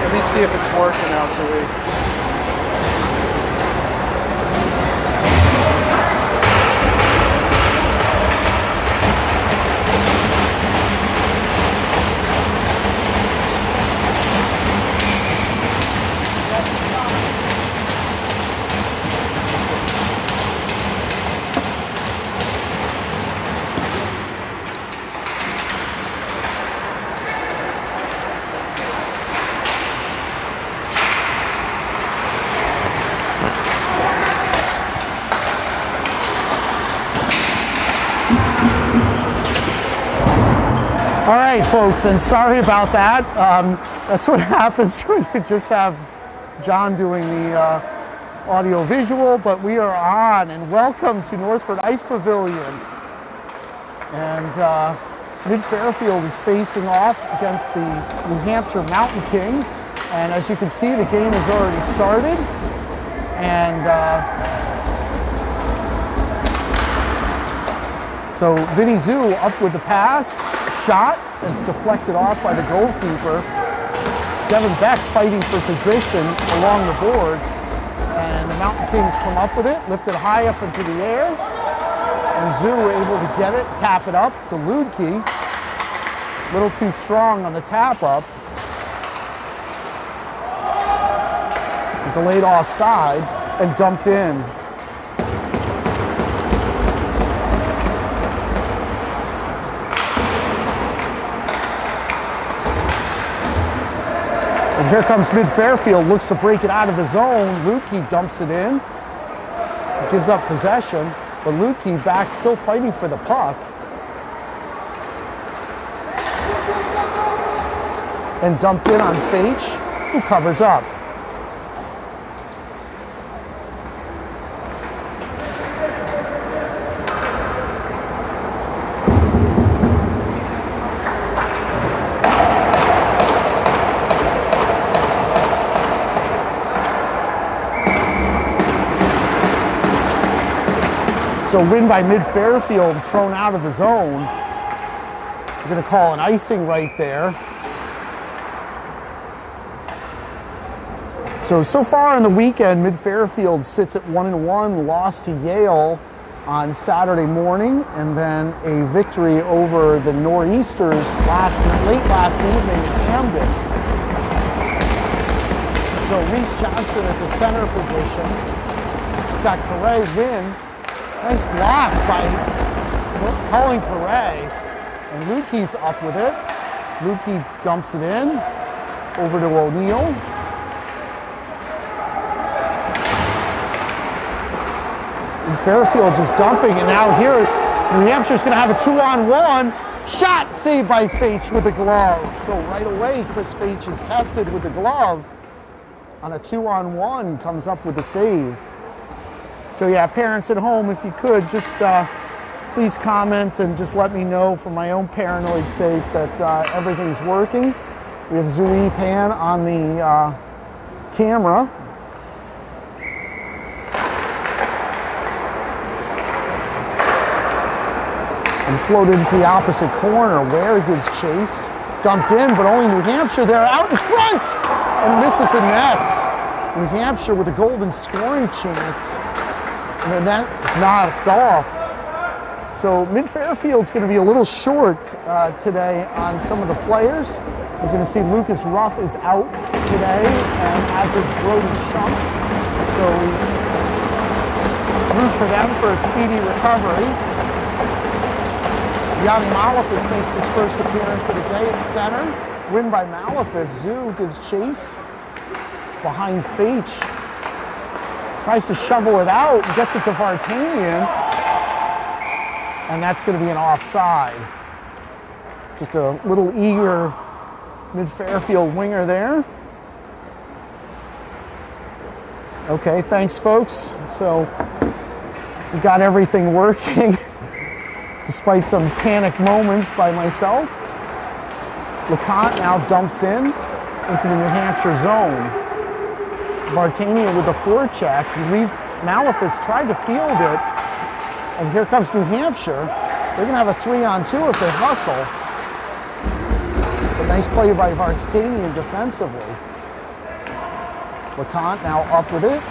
Let me see if it's working now, Zoe. All right, folks, and sorry about that. That's what happens when you just have John doing the audio visual, but we are on, and welcome to Northford Ice Pavilion. And Mid-Fairfield is facing off against the New Hampshire Mountain Kings, and as you can see, the game has already started, and so Vinny Zoo up with the pass. Shot, it's deflected off by the goalkeeper. Devin Beck fighting for position along the boards, and the Mountain Kings come up with it, lift it high up into the air, and Zoo able to get it, tap it up to Ludke. A little too strong on the tap up. Delayed offside and dumped in. And here comes Mid-Fairfield, looks to break it out of the zone. Ludke dumps it in, gives up possession, but Ludke back still fighting for the puck. And dumped in on Fage, who covers up. So win by Mid-Fairfield, thrown out of the zone. We're going to call an icing right there. So far in the weekend, Mid-Fairfield sits at 1-1, lost to Yale on Saturday morning, and then a victory over the Nor'easters late last evening in Hamden. So Reese Johnson at the center position. He's got Correa win. Nice block by Colin Correa, and Ludke's up with it. Ludke dumps it in, over to O'Neill. And Fairfield just dumping, and now here, New Hampshire's gonna have a 2-on-1. Shot saved by Faich with the glove. So right away, Chris Faich is tested with the glove. On a 2-on-1, comes up with the save. So yeah, parents at home, if you could, just please comment and just let me know for my own paranoid sake that everything's working. We have Zooey Pan on the camera. And floated into the opposite corner. Ware gives chase. Dumped in, but only New Hampshire there, out in front! And misses the nets. New Hampshire with a golden scoring chance. And the net is knocked off. So Mid-Fairfield's going to be a little short today on some of the players. You're going to see Lucas Ruff is out today, and as is Brody Schuck. So we root for them for a speedy recovery. Yanni Malafis makes his first appearance of the day at center. Win by Malafis. Zoo gives chase behind Faich. Tries to shovel it out, gets it to Vartanian, and that's going to be an offside. Just a little eager Mid-Fairfield winger there. Okay, thanks folks. So we got everything working despite some panic moments by myself. LeConte now dumps in into the New Hampshire zone. Vartanian with the forecheck. He leaves. Malafis tried to field it, and here comes New Hampshire. They're going to have a 3-on-2 if they hustle. But nice play by Vartanian defensively. LeConte now up with it.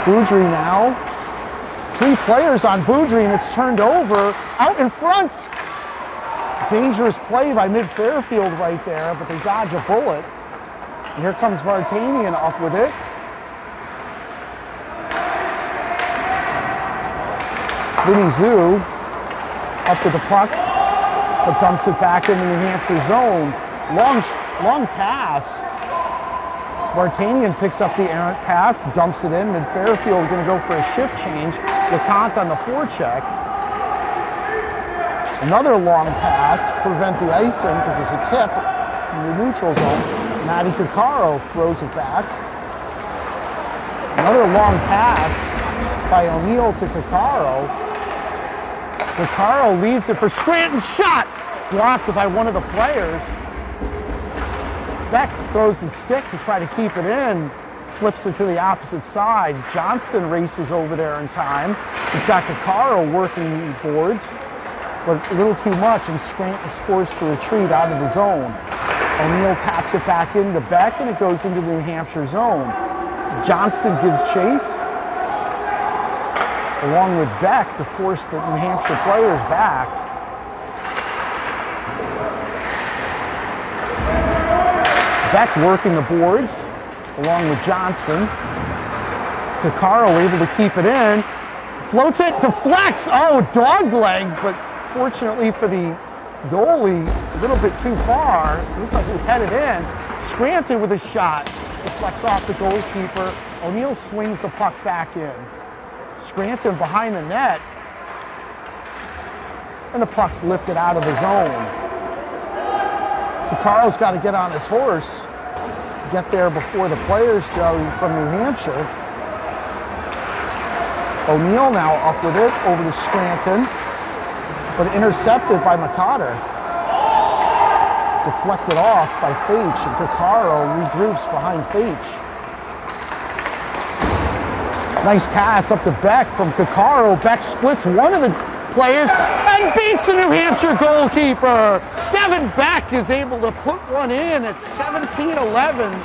Boudry now. 3 players on Boudry, and it's turned over. Out in front. Dangerous play by mid-Fairfield right there, but they dodge a bullet. And here comes Vartanian up with it. Vinny Zoo up with the puck, but dumps it back into New Hampshire zone. Long pass. Vartanian picks up the errant pass, dumps it in. Mid-Fairfield going to go for a shift change. LeConte on the forecheck. Another long pass, prevent the icing because it's a tip in the neutral zone. Matty Coccaro throws it back. Another long pass by O'Neill to Coccaro. Coccaro leaves it for Scranton, shot! Blocked by one of the players. Beck throws his stick to try to keep it in, flips it to the opposite side. Johnston races over there in time. He's got Coccaro working boards, but a little too much, and Scranton is forced to retreat out of the zone. O'Neill taps it back into Beck, and it goes into the New Hampshire zone. Johnston gives chase, along with Beck, to force the New Hampshire players back. Beck working the boards, along with Johnston. Coccaro able to keep it in. Floats it, deflects, oh, dog leg, but fortunately for the goalie, a little bit too far. It looked like it was headed in. Scranton with a shot, deflects off the goalkeeper. O'Neill swings the puck back in. Scranton behind the net, and the puck's lifted out of the zone. Coccaro's got to get on his horse, get there before the players go from New Hampshire. O'Neill now up with it, over to Scranton, but intercepted by McCotter. Deflected off by Fage, and Coccaro regroups behind Fage. Nice pass up to Beck from Coccaro. Beck splits one of the players and beats the New Hampshire goalkeeper. Devin Beck is able to put one in at 17-11.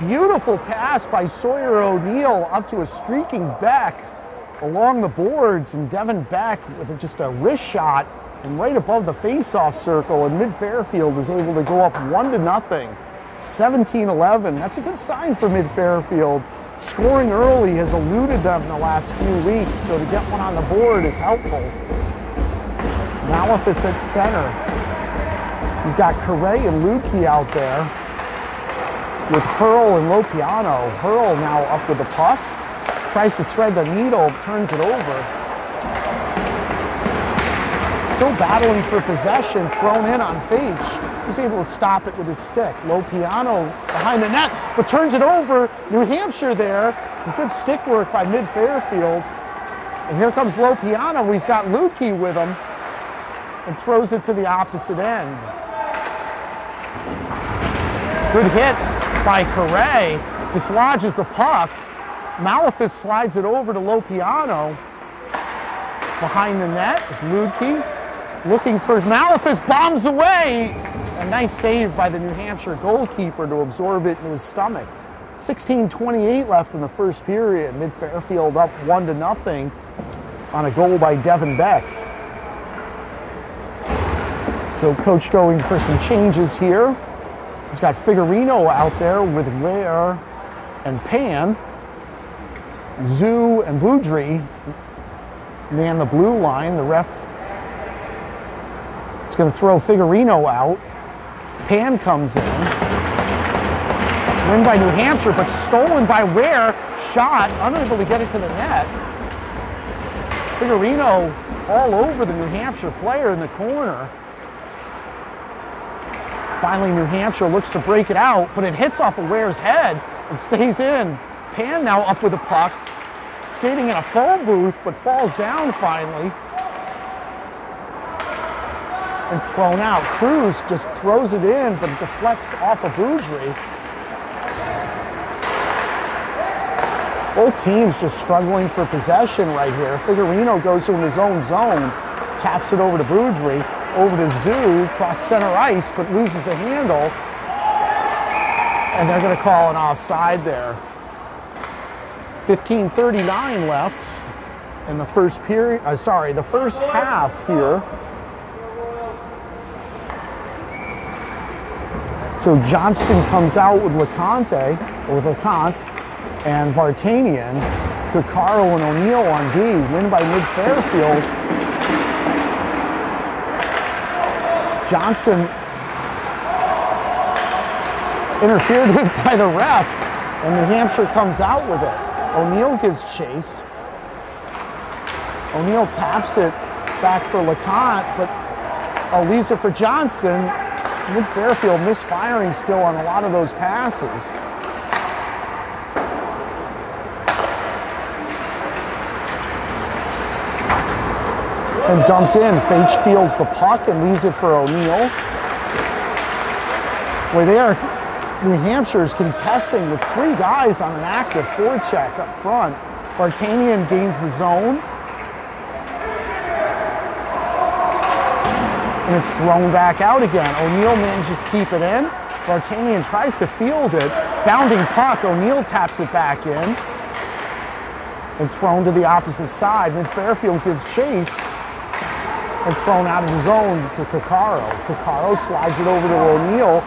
Beautiful pass by Sawyer O'Neill up to a streaking Beck along the boards, and Devin Beck with just a wrist shot and right above the face-off circle, and mid-Fairfield is able to go up 1-0. 17-11. That's a good sign for mid-Fairfield. Scoring early has eluded them in the last few weeks, so to get one on the board is helpful. Malefus at center. You've got Correa and Lukey out there with Hurl and Lopiano. Hurl now up with the puck. Tries to thread the needle, turns it over. Still battling for possession, thrown in on Fage. He's able to stop it with his stick. Lopiano behind the net, but turns it over. New Hampshire there. Good stick work by mid-Fairfield. And here comes Lopiano. He's got Lukey with him and throws it to the opposite end. Good hit by Correa. Dislodges the puck. Malefus slides it over to Lopiano. Behind the net is Lukey. Looking for Malefus, bombs away. A nice save by the New Hampshire goalkeeper to absorb it into his stomach. 16:28 left in the first period. Mid-Fairfield up 1-0 on a goal by Devin Beck. So coach going for some changes here. He's got Figurino out there with Ware and Pan. Zoo and Boudry man the blue line. The ref is going to throw Figurino out. Pan comes in. Win by New Hampshire, but stolen by Ware. Shot, unable to get it to the net. Figurino all over the New Hampshire player in the corner. Finally, New Hampshire looks to break it out, but it hits off of Ware's head and stays in. Pan now up with the puck, skating in a phone booth, but falls down finally. And thrown out. Cruz just throws it in, but it deflects off of Boudry. Both teams just struggling for possession right here. Figurino goes to his own zone. taps it over to Boudry, over to Zoo, cross center ice, but loses the handle. And they're going to call an offside there. 15:39 left in the first period. The first half here. So Johnston comes out with LeConte, and Vartanian. Coccaro and O'Neill on D. Win by mid-Fairfield. Johnston interfered with by the ref, and New Hampshire comes out with it. O'Neill gives chase. O'Neill taps it back for LeConte, but leaves it for Johnston. Mid-Fairfield misfiring still on a lot of those passes. And dumped in. Fage fields the puck and leaves it for O'Neill. Where they are, New Hampshire is contesting with 3 guys on an active forecheck up front. Vartanian gains the zone. And it's thrown back out again. O'Neill manages to keep it in. Vartanian tries to field it. Bounding puck, O'Neill taps it back in. And thrown to the opposite side. Mid-Fairfield gives chase. And thrown out of the zone to Coccaro. Coccaro slides it over to O'Neill.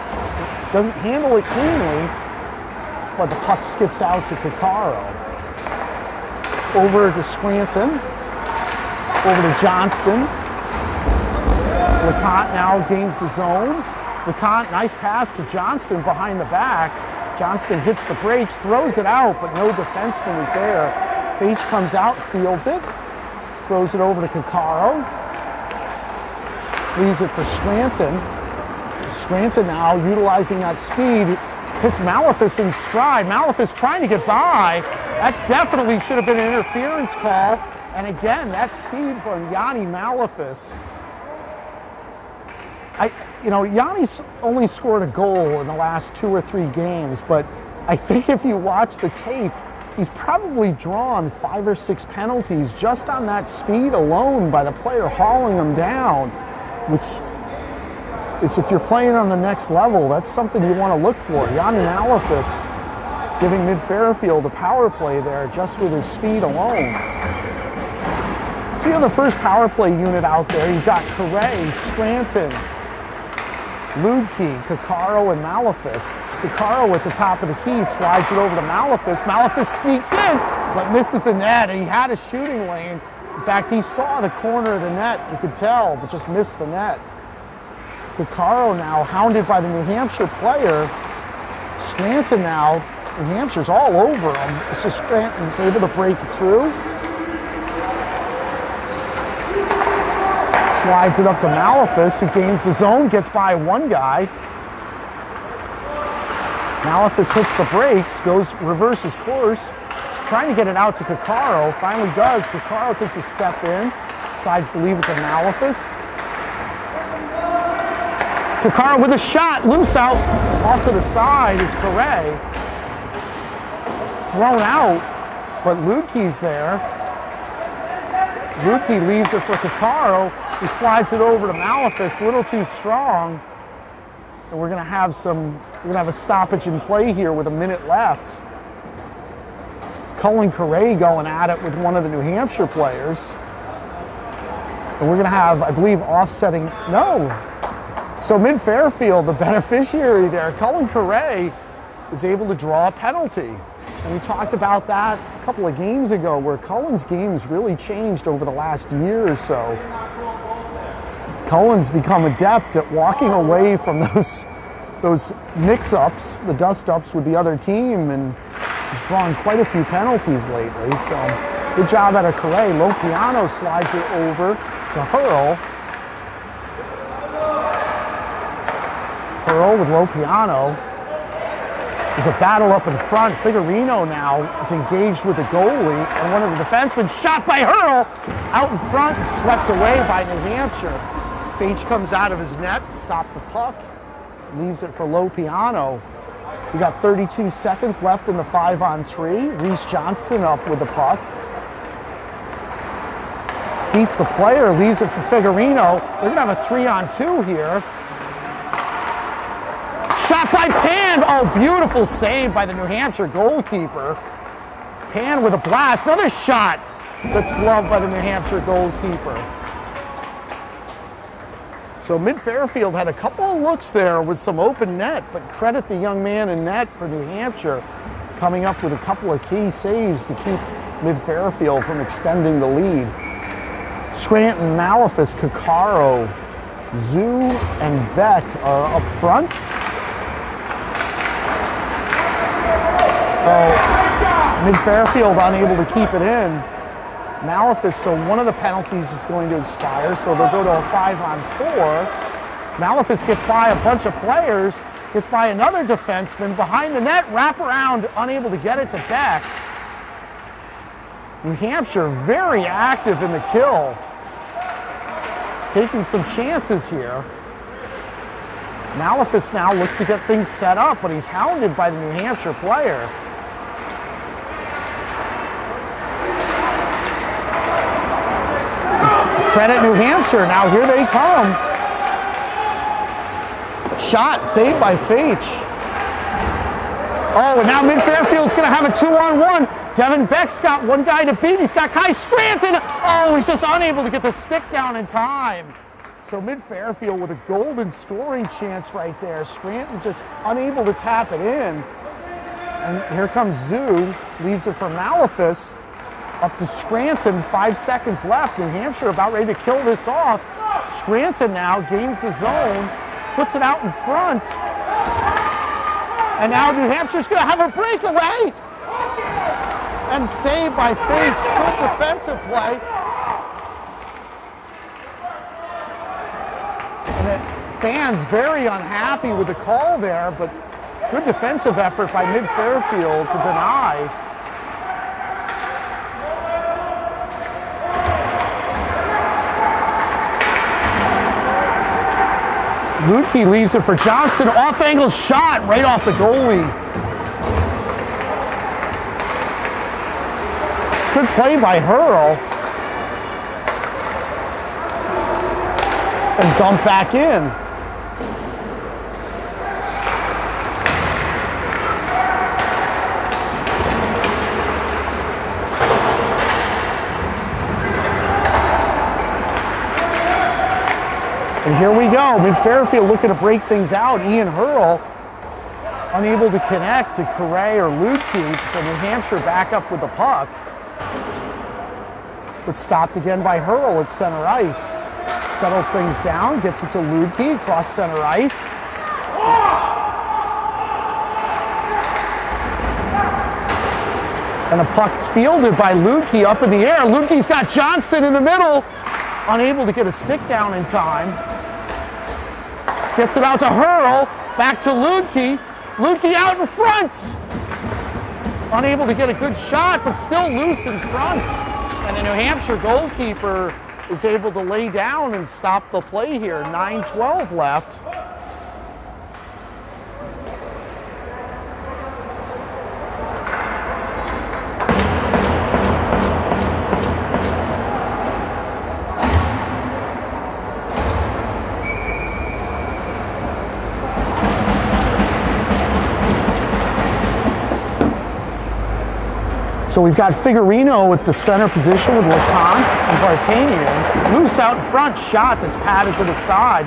Doesn't handle it cleanly, but the puck skips out to Coccaro. Over to Scranton. Over to Johnston. LeConte now gains the zone. LeConte, nice pass to Johnston behind the back. Johnston hits the brakes, throws it out, but no defenseman is there. Fage comes out, fields it, throws it over to Coccaro. Leaves it for Scranton. Scranton now utilizing that speed, hits Malefus in stride. Malefus trying to get by. That definitely should have been an interference call. And again, that speed from Yanni Malefus. Yanni's only scored a goal in the last 2 or 3 games, but I think if you watch the tape, he's probably drawn 5 or 6 penalties just on that speed alone by the player hauling him down, which is, if you're playing on the next level, that's something you want to look for. Yanni Malefus giving mid-Fairfield a power play there just with his speed alone. So you have the first power play unit out there. You've got Correa, Scranton, Lubke, Coccaro, and Malefus. Coccaro at the top of the key slides it over to Malefus. Malefus sneaks in, but misses the net. And he had a shooting lane. In fact, he saw the corner of the net, you could tell, but just missed the net. Coccaro now hounded by the New Hampshire player. Scranton now, New Hampshire's all over him. So Scranton's able to break through. Slides it up to Malefus, who gains the zone, gets by 1 guy. Malefus hits the brakes, reverses course. He's trying to get it out to Coccaro, finally does. Coccaro takes a step in, decides to leave it to Malefus. Coccaro with a shot, loose out, off to the side is Correa. It's thrown out, but Lubke's there. Lubke leaves it for Coccaro. He slides it over to Malefus, a little too strong. And we're gonna have a stoppage in play here with a minute left. Cullen Correa going at it with one of the New Hampshire players. And we're gonna have, I believe, offsetting, no. So mid-Fairfield, the beneficiary there, Cullen Correa is able to draw a penalty. And we talked about that a couple of games ago, where Cullen's game's really changed over the last year or so. Cullen's become adept at walking away from those mix-ups, the dust-ups with the other team, and he's drawn quite a few penalties lately. So good job out of Correa. Lopiano slides it over to Hurl. Hurl with Lopiano. There's a battle up in front. Figurino now is engaged with the goalie, and one of the defensemen shot by Hurl out in front and swept away by New Hampshire. Fage comes out of his net, stop the puck, leaves it for Lopiano. We got 32 seconds left in the 5-on-3. Reese Johnson up with the puck. beats the player, leaves it for Figurino. They're gonna have a 3-on-2 here. Shot by Pan. Oh, beautiful save by the New Hampshire goalkeeper. Pan with a blast. Another shot that's gloved by the New Hampshire goalkeeper. So Mid-Fairfield had a couple of looks there with some open net, but credit the young man in net for New Hampshire coming up with a couple of key saves to keep Mid-Fairfield from extending the lead. Scranton, Malefus, Caccaro, Zoo, and Beck are up front. Mid-Fairfield unable to keep it in. Malefus, so one of the penalties is going to expire, so they'll go to a 5-on-4. Malefus gets by a bunch of players, gets by another defenseman, behind the net, wrap around, unable to get it to Beck. New Hampshire very active in the kill, taking some chances here. Malefus now looks to get things set up, but he's hounded by the New Hampshire player. Credit New Hampshire, now here they come. Shot, saved by Faich. Oh, and now Mid-Fairfield's gonna have a 2-on-1. Devin Beck's got one guy to beat, he's got Kai Scranton. Oh, he's just unable to get the stick down in time. So Mid-Fairfield with a golden scoring chance right there. Scranton just unable to tap it in. And here comes Zoo, leaves it for Malefus. Up to Scranton, 5 seconds left. New Hampshire about ready to kill this off. Scranton now gains the zone, puts it out in front. And now New Hampshire's gonna have a breakaway. And saved by Faith, good defensive play. And fans very unhappy with the call there, but good defensive effort by Mid-Fairfield to deny. Lutke leaves it for Johnson, off-angle shot right off the goalie. Good play by Hurl. And dump back in. And here we go, Mid-Fairfield looking to break things out. Ian Hurl unable to connect to Correa or Lutke, so New Hampshire back up with the puck. But stopped again by Hurl at center ice. Settles things down, gets it to Lutke across center ice. And the puck's fielded by Lutke up in the air. Lutke's got Johnston in the middle, unable to get a stick down in time. Gets it out to Hurl, back to Lutke. Lutke out in front. Unable to get a good shot, but still loose in front. And the New Hampshire goalkeeper is able to lay down and stop the play here. 9:12 left. So we've got Figurino at the center position with LeConte and Vartanian. Loose out in front, shot that's padded to the side.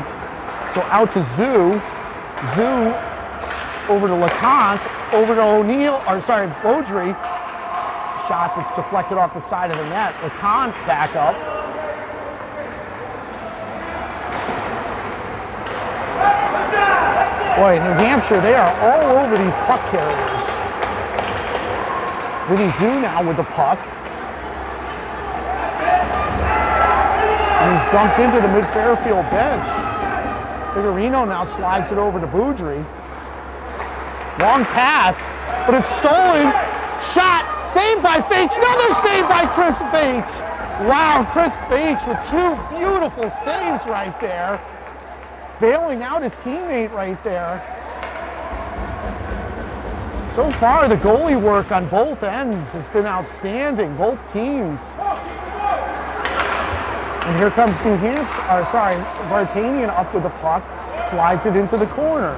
So out to Zoo. Zoo over to LeConte, over to O'Neill, or sorry, Beaudry. Shot that's deflected off the side of the net. LeConte back up. Boy, New Hampshire, they are all over these puck carriers. Vinny Zoo now with the puck. And he's dumped into the Mid-Fairfield bench. Figurino now slides it over to Beaudry. Long pass, but it's stolen. Shot, saved by Faich. Another save by Chris Faich. Wow, Chris Faich with two beautiful saves right there. Bailing out his teammate right there. So far, the goalie work on both ends has been outstanding, both teams. And here comes New Hampshire, Vartanian up with the puck, slides it into the corner.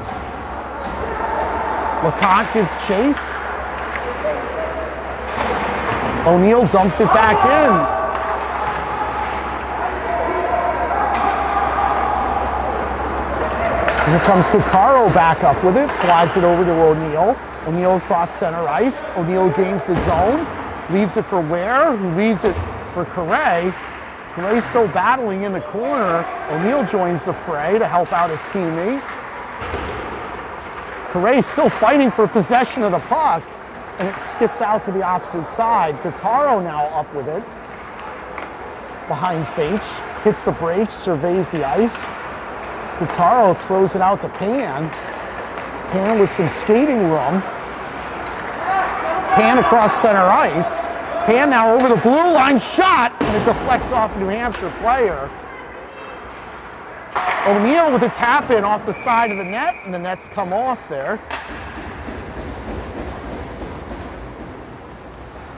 LeConte gives chase. O'Neill dumps it back in. Here comes Coccaro back up with it, slides it over to O'Neill. O'Neill across center ice. O'Neill gains the zone, leaves it for Ware, who leaves it for Carey. Carey still battling in the corner. O'Neill joins the fray to help out his teammate. Carey still fighting for possession of the puck, and it skips out to the opposite side. Coccaro now up with it. Behind Faitch, hits the brakes, surveys the ice. Coccaro throws it out to Pan. Pan with some skating room. Pan across center ice. Pan now over the blue line, shot, and it deflects off a New Hampshire player. O'Neill with a tap in off the side of the net, and the nets come off there.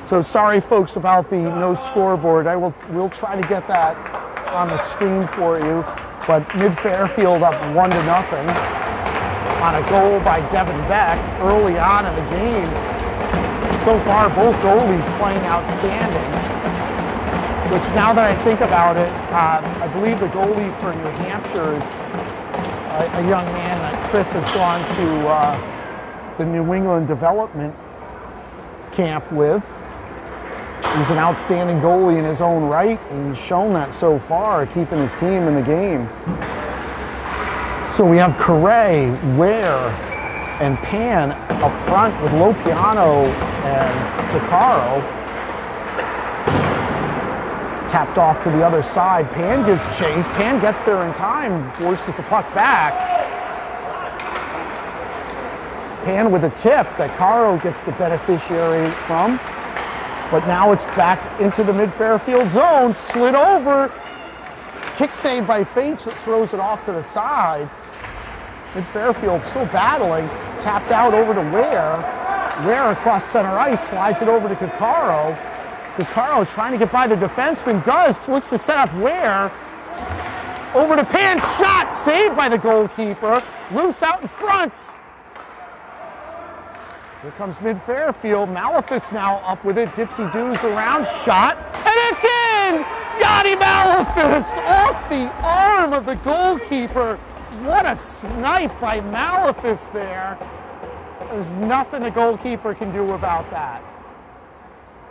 So sorry, folks, about the no scoreboard. We'll try to get that on the screen for you. But Mid-Fairfield up 1-0 on a goal by Devin Beck early on in the game. So far, both goalies playing outstanding, which now that I think about it, I believe the goalie for New Hampshire is a young man that Chris has gone to the New England development camp with. He's an outstanding goalie in his own right, and he's shown that so far, keeping his team in the game. So we have Carey, Ware, and Pan up front with Lopiano and Coccaro. Tapped off to the other side. Pan gives chase. Pan gets there in time, forces the puck back. Pan with a tip that Caro gets the beneficiary from. But now it's back into the Mid-Fairfield zone, slid over, kick save by Faitch that throws it off to the side. Mid-Fairfield still battling, tapped out over to Ware. Ware across center ice, slides it over to Coccaro. Coccaro trying to get by the defenseman, looks to set up Ware. Over to Pan, shot, saved by the goalkeeper, loose out in front. Here comes Mid-Fairfield. Malefus now up with it. Dipsy-doos around. Shot. And it's in! Yanni Malefus off the arm of the goalkeeper. What a snipe by Malefus there. There's nothing the goalkeeper can do about that.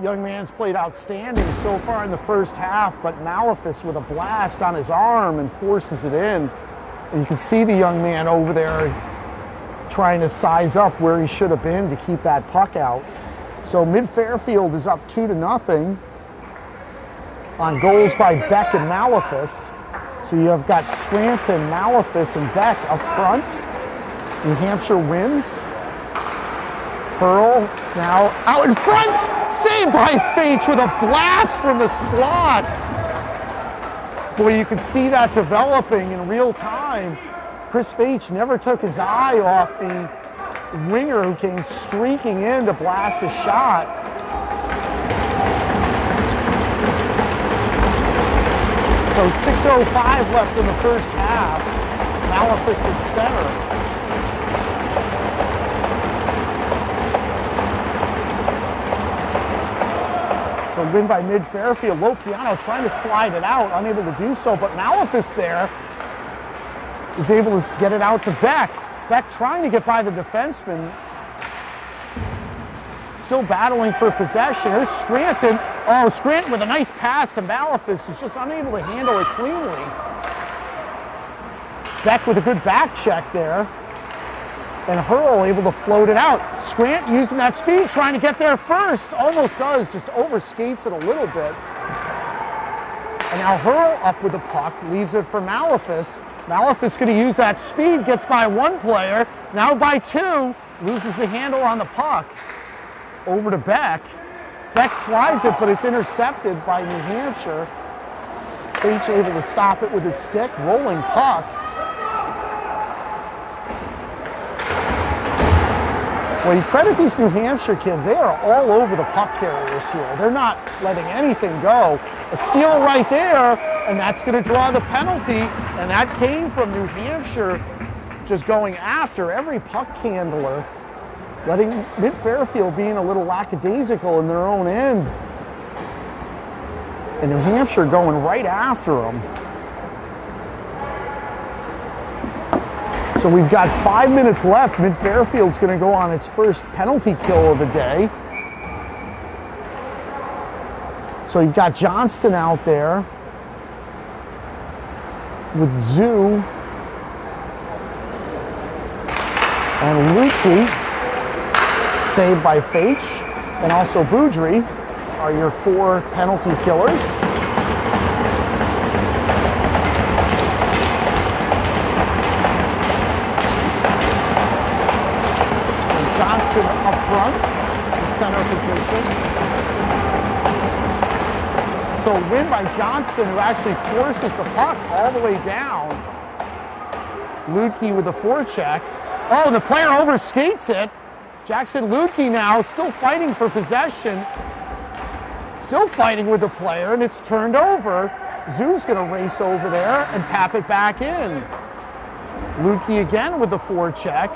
Young man's played outstanding so far in the first half, but Malefus with a blast on his arm and forces it in. And you can see the young man over there trying to size up where he should have been to keep that puck out. So Mid-Fairfield is up 2-0 on goals by Beck and Malefus. So you have got Scranton, Malefus, and Beck up front. New Hampshire wins. Pearl now out in front, saved by Faitch with a blast from the slot. Boy, you can see that developing in real time. Chris Faitch never took his eye off the winger who came streaking in to blast a shot. So 6:05 left in the first half. Malefus at center. So win by Mid-Fairfield. Lopiano trying to slide it out, unable to do so, but Malefus there is able to get it out to Beck. Beck trying to get by the defenseman. Still battling for possession. Here's Scranton. Oh, Scranton with a nice pass to Malefus, who's just unable to handle it cleanly. Beck with a good back check there. And Hurl able to float it out. Scranton using that speed, trying to get there first. Almost does, just overskates it a little bit. And now Hurl up with the puck, leaves it for Malefus. Malefus going to use that speed, gets by one player, now by two, loses the handle on the puck. Over to Beck. Beck slides it, but it's intercepted by New Hampshire. Faitch able to stop it with his stick, rolling puck. Well, you credit these New Hampshire kids. They are all over the puck carriers here. They're not letting anything go. A steal right there, and that's going to draw the penalty. And that came from New Hampshire just going after every puck handler, letting Mid-Fairfield being a little lackadaisical in their own end. And New Hampshire going right after them. So we've got 5 minutes left. Mid-Fairfield's going to go on its first penalty kill of the day. So you've got Johnston out there with Zoo and Lukey, saved by Fage, and also Boudry are your 4 penalty killers. Johnston up front in center position. So a win by Johnston, who actually forces the puck all the way down. Lukey with the forecheck. Oh, the player overskates it. Jackson Lukey now still fighting for possession. Still fighting with the player, and it's turned over. Zoo's going to race over there and tap it back in. Lukey again with the forecheck.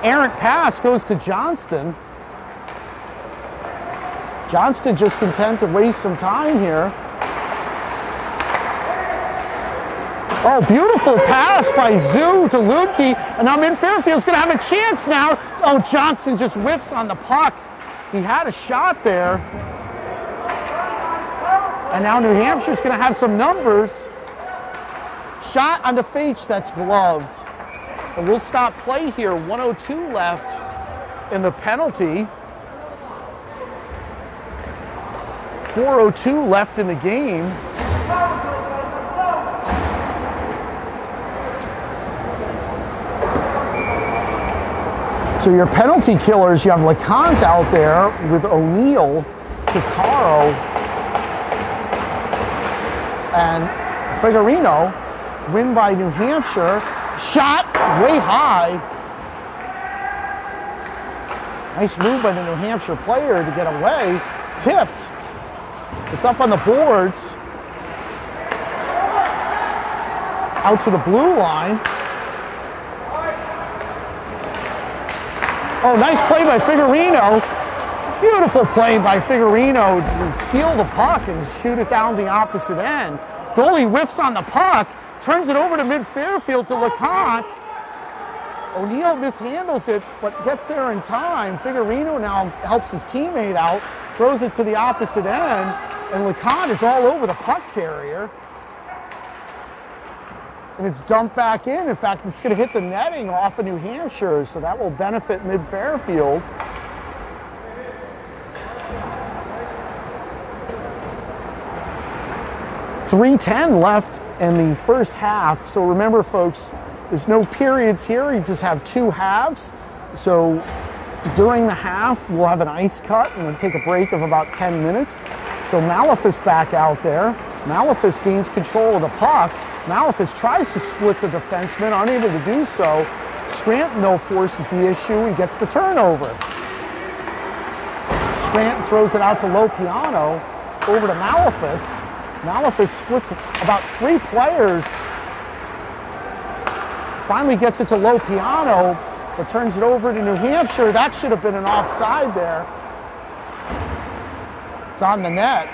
Errant pass goes to Johnston. Johnston just content to waste some time here. Oh, beautiful pass by Zoo to Lukey. And now Mid-Fairfield's going to have a chance now. Oh, Johnston just whiffs on the puck. He had a shot there. And now New Hampshire's going to have some numbers. Shot on the Fage, that's gloved. And we'll stop play here. 1:02 left in the penalty. 4:02 left in the game. So your penalty killers, you have LeConte out there with O'Neill, Picaro, and Figurino. Win by New Hampshire. Shot way high. Nice move by the New Hampshire player to get away. Tipped. It's up on the boards. Out to the blue line. Oh, nice play by Figurino. Beautiful play by Figurino to steal the puck and shoot it down the opposite end. Goalie whiffs on the puck, turns it over to Mid-Fairfield to LeConte. O'Neill mishandles it, but gets there in time. Figurino now helps his teammate out, throws it to the opposite end, and LeConte is all over the puck carrier. And it's dumped back in. In fact, it's going to hit the netting off of New Hampshire, so that will benefit Mid-Fairfield. .310 left in the first half. So remember, folks, there's no periods here. You just have 2 halves. So during the half, we'll have an ice cut and we'll take a break of about 10 minutes. So Malefus back out there. Malefus gains control of the puck. Malefus tries to split the defenseman, unable to do so. Scranton, though, forces the issue and gets the turnover. Scranton throws it out to Lopiano, over to Malefus. Malefus splits about 3 players. Finally gets it to Lopiano, but turns it over to New Hampshire. That should have been an offside there. It's on the net.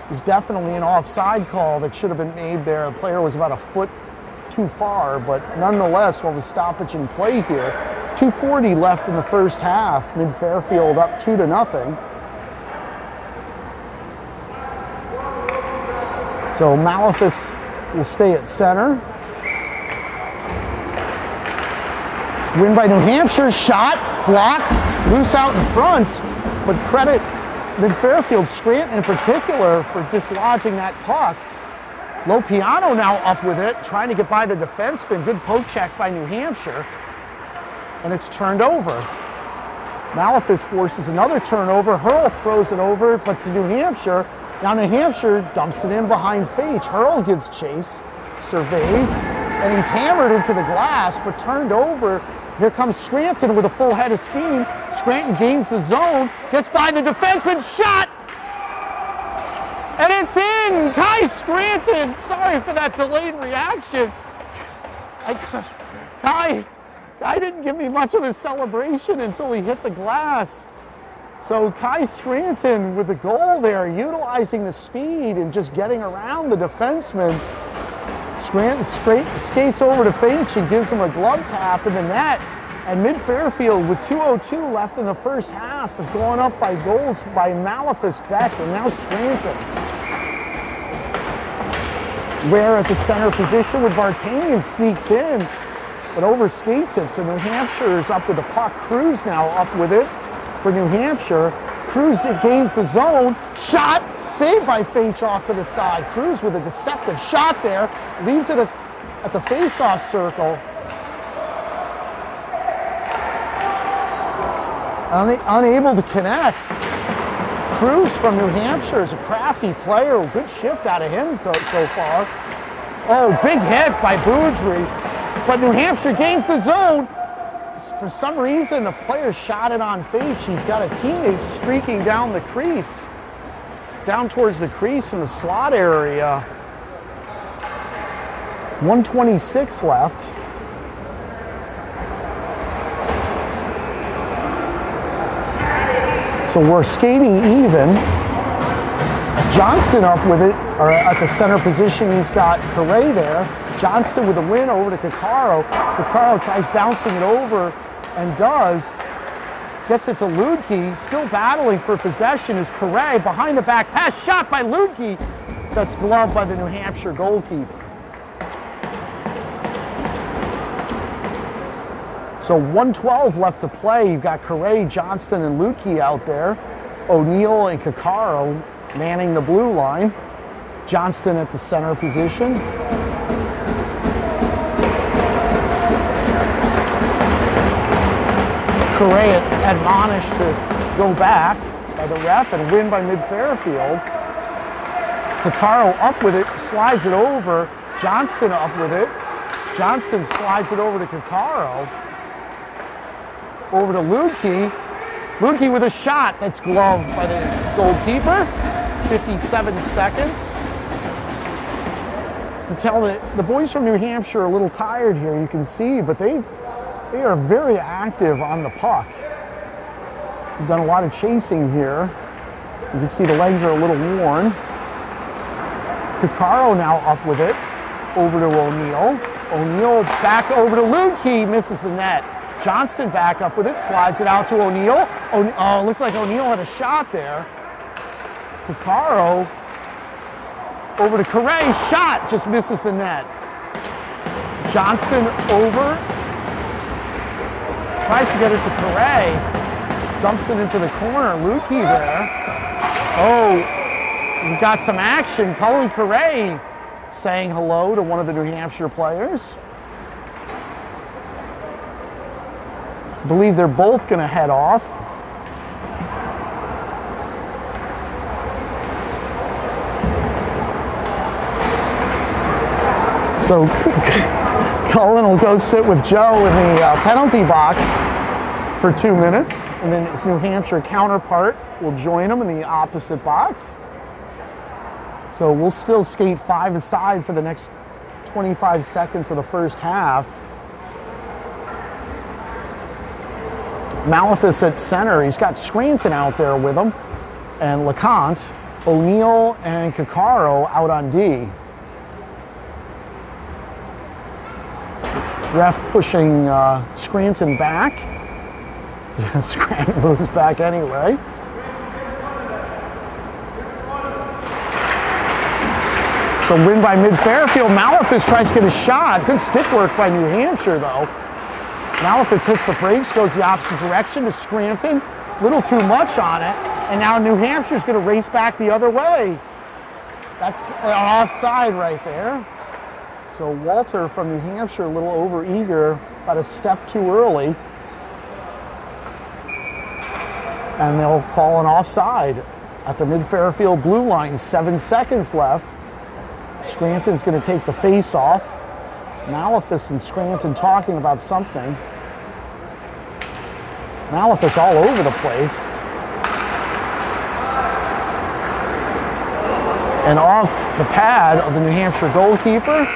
It was definitely an offside call that should have been made there. The player was about a foot too far, but nonetheless, we'll have a stoppage in play here. 2:40 left in the first half. Mid-Fairfield up 2-0. So Malefus will stay at center. Win by New Hampshire, shot, blocked, loose out in front, but credit Mid-Fairfield, Scranton in particular, for dislodging that puck. Lopiano now up with it, trying to get by the defenseman. Good poke check by New Hampshire, and it's turned over. Malefus forces another turnover. Hurl throws it over, but to New Hampshire. Now New Hampshire dumps it in behind Fage. Hurl gives chase, surveys, and he's hammered into the glass, but turned over. Here comes Scranton with a full head of steam. Scranton gains the zone, gets by the defenseman, shot! And it's in! Kai Scranton! Sorry for that delayed reaction. Kai didn't give me much of a celebration until he hit the glass. So Kai Scranton with the goal there, utilizing the speed and just getting around the defenseman. Scranton skates over to Faitch and gives him a glove tap in the net. And mid-Fairfield with 2:02 left in the first half is going up by goals by Malefus, Beck, and now Scranton. Ware at the center position with Vartanian sneaks in, but overskates it. So New Hampshire is up with the puck. Cruz now up with it for New Hampshire. Cruz gains the zone. Shot, saved by Faitch off to the side. Cruz with a deceptive shot there. Leaves it at the face-off circle. Unable to connect. Cruz from New Hampshire is a crafty player. Good shift out of him so far. Oh, big hit by Boudry. But New Hampshire gains the zone. For some reason, the player shot it on Faitch. He's got a teammate streaking down the crease. Down towards the crease in the slot area. 1:26 left. So we're skating even. Johnston up with it, or at the center position, he's got Correa there. Johnston with a win over to Kakaro. Kakaro tries bouncing it over and does. Gets it to Ludke, still battling for possession is Correa. Behind the back pass, shot by Ludke. That's gloved by the New Hampshire goalkeeper. So 1:12 left to play. You've got Correa, Johnston, and Lukey out there. O'Neill and Kakaro manning the blue line. Johnston at the center position. Correa admonished to go back by the ref and win by mid-Fairfield. Kakaro up with it, slides it over. Johnston up with it. Johnston slides it over to Kakaro. Over to Ludke. Ludke with a shot that's gloved by the goalkeeper. 57 seconds. You tell the boys from New Hampshire are a little tired here, you can see, but they are very active on the puck. They've done a lot of chasing here. You can see the legs are a little worn. Kakaro now up with it. Over to O'Neill. O'Neill back over to Ludke, misses the net. Johnston back up with it, slides it out to O'Neill. Oh, looked like O'Neill had a shot there. Kakaro over to Correa, shot, just misses the net. Johnston over, tries to get it to Correa, dumps it into the corner. Lukey there. Oh, we've got some action. Cullen Correa saying hello to one of the New Hampshire players. I believe they're both going to head off. So Cullen will go sit with Joe in the penalty box for 2 minutes, and then his New Hampshire counterpart will join him in the opposite box. So we'll still skate 5-a-side for the next 25 seconds of the first half. Malefus at center. He's got Scranton out there with him, and LeConte. O'Neill and Kakaro out on D. Ref pushing Scranton back. Scranton moves back anyway. So win by mid-Fairfield. Malefus tries to get a shot. Good stick work by New Hampshire, though. Malefus hits the brakes, goes the opposite direction to Scranton. A little too much on it. And now New Hampshire's going to race back the other way. That's an offside right there. So Walter from New Hampshire, a little over-eager, about a step too early. And they'll call an offside at the mid-Fairfield blue line. 7 seconds left. Scranton's going to take the face off. Malefus and Scranton talking about something. Malefus all over the place. And off the pad of the New Hampshire goalkeeper.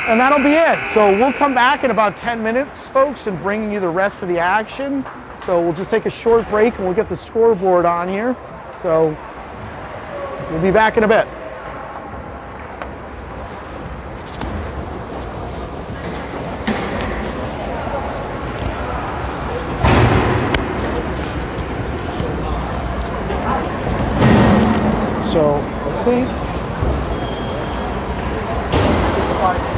And that'll be it. So we'll come back in about 10 minutes, folks, and bring you the rest of the action. So we'll just take a short break and we'll get the scoreboard on here. So we'll be back in a bit. So I think this slide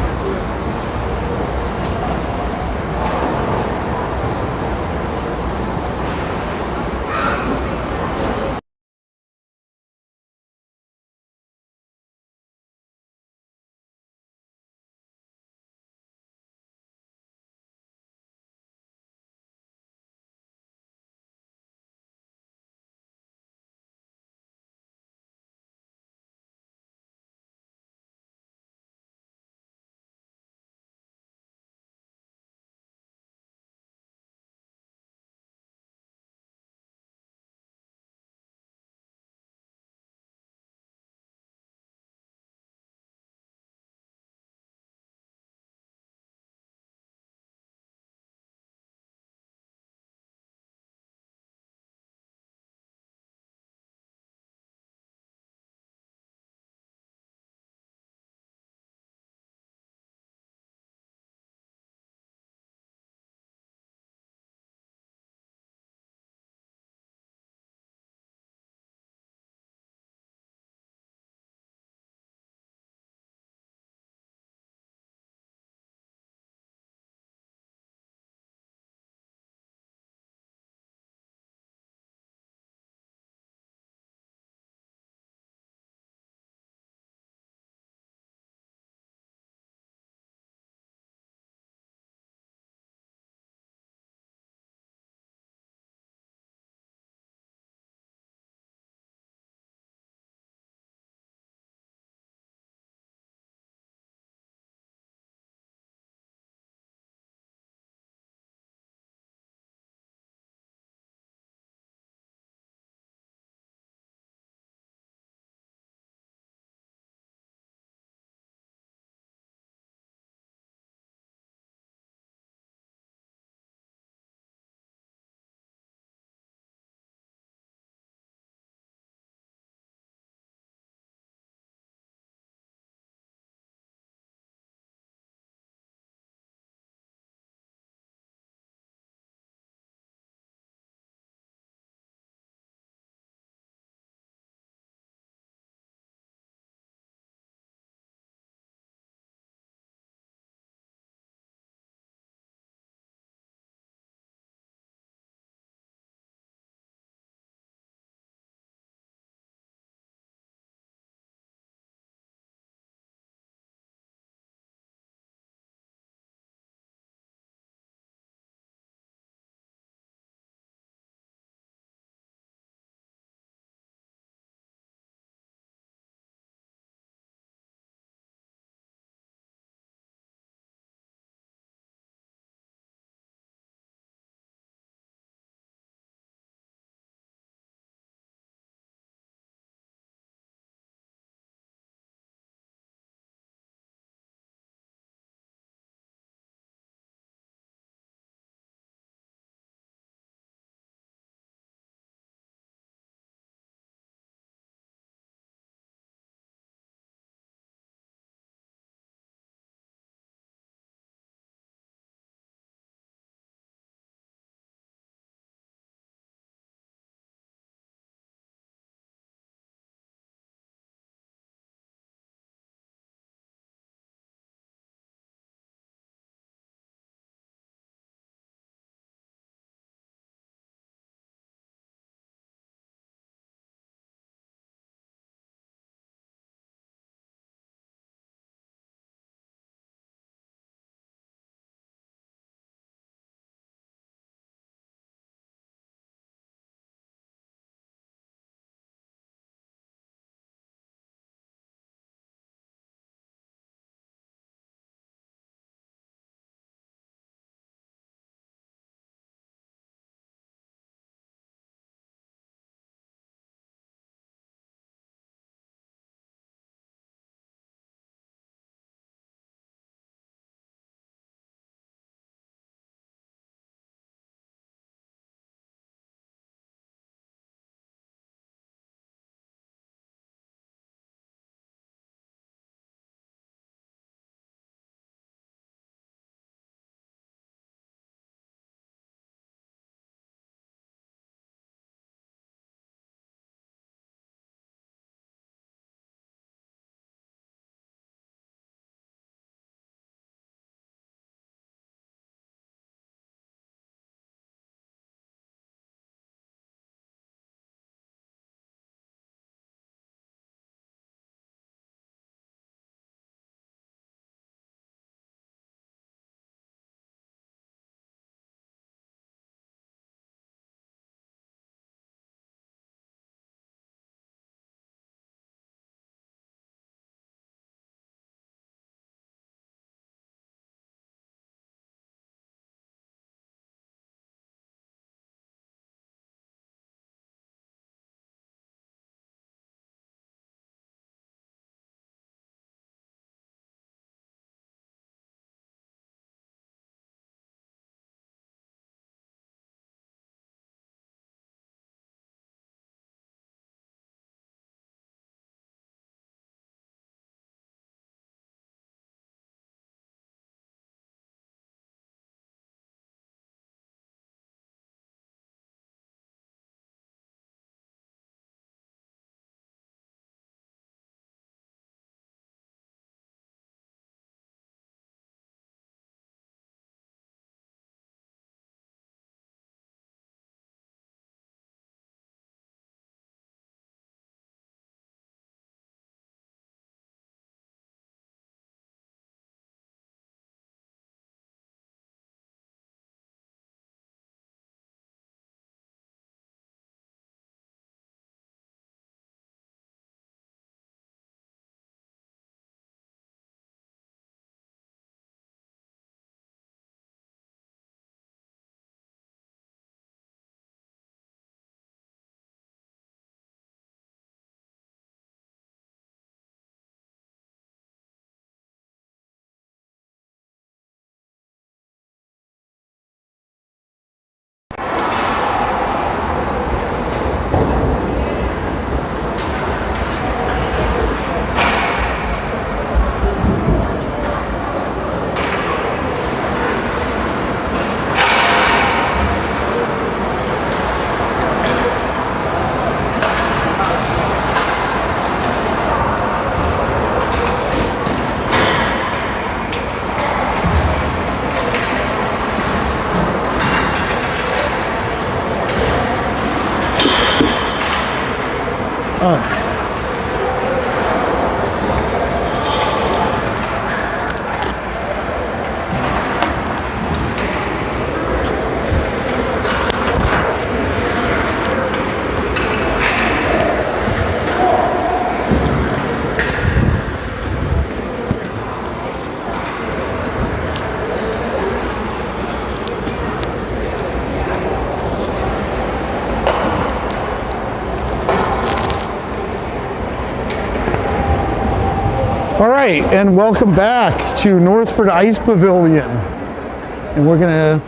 All right, and welcome back to Northford Ice Pavilion. And we're gonna,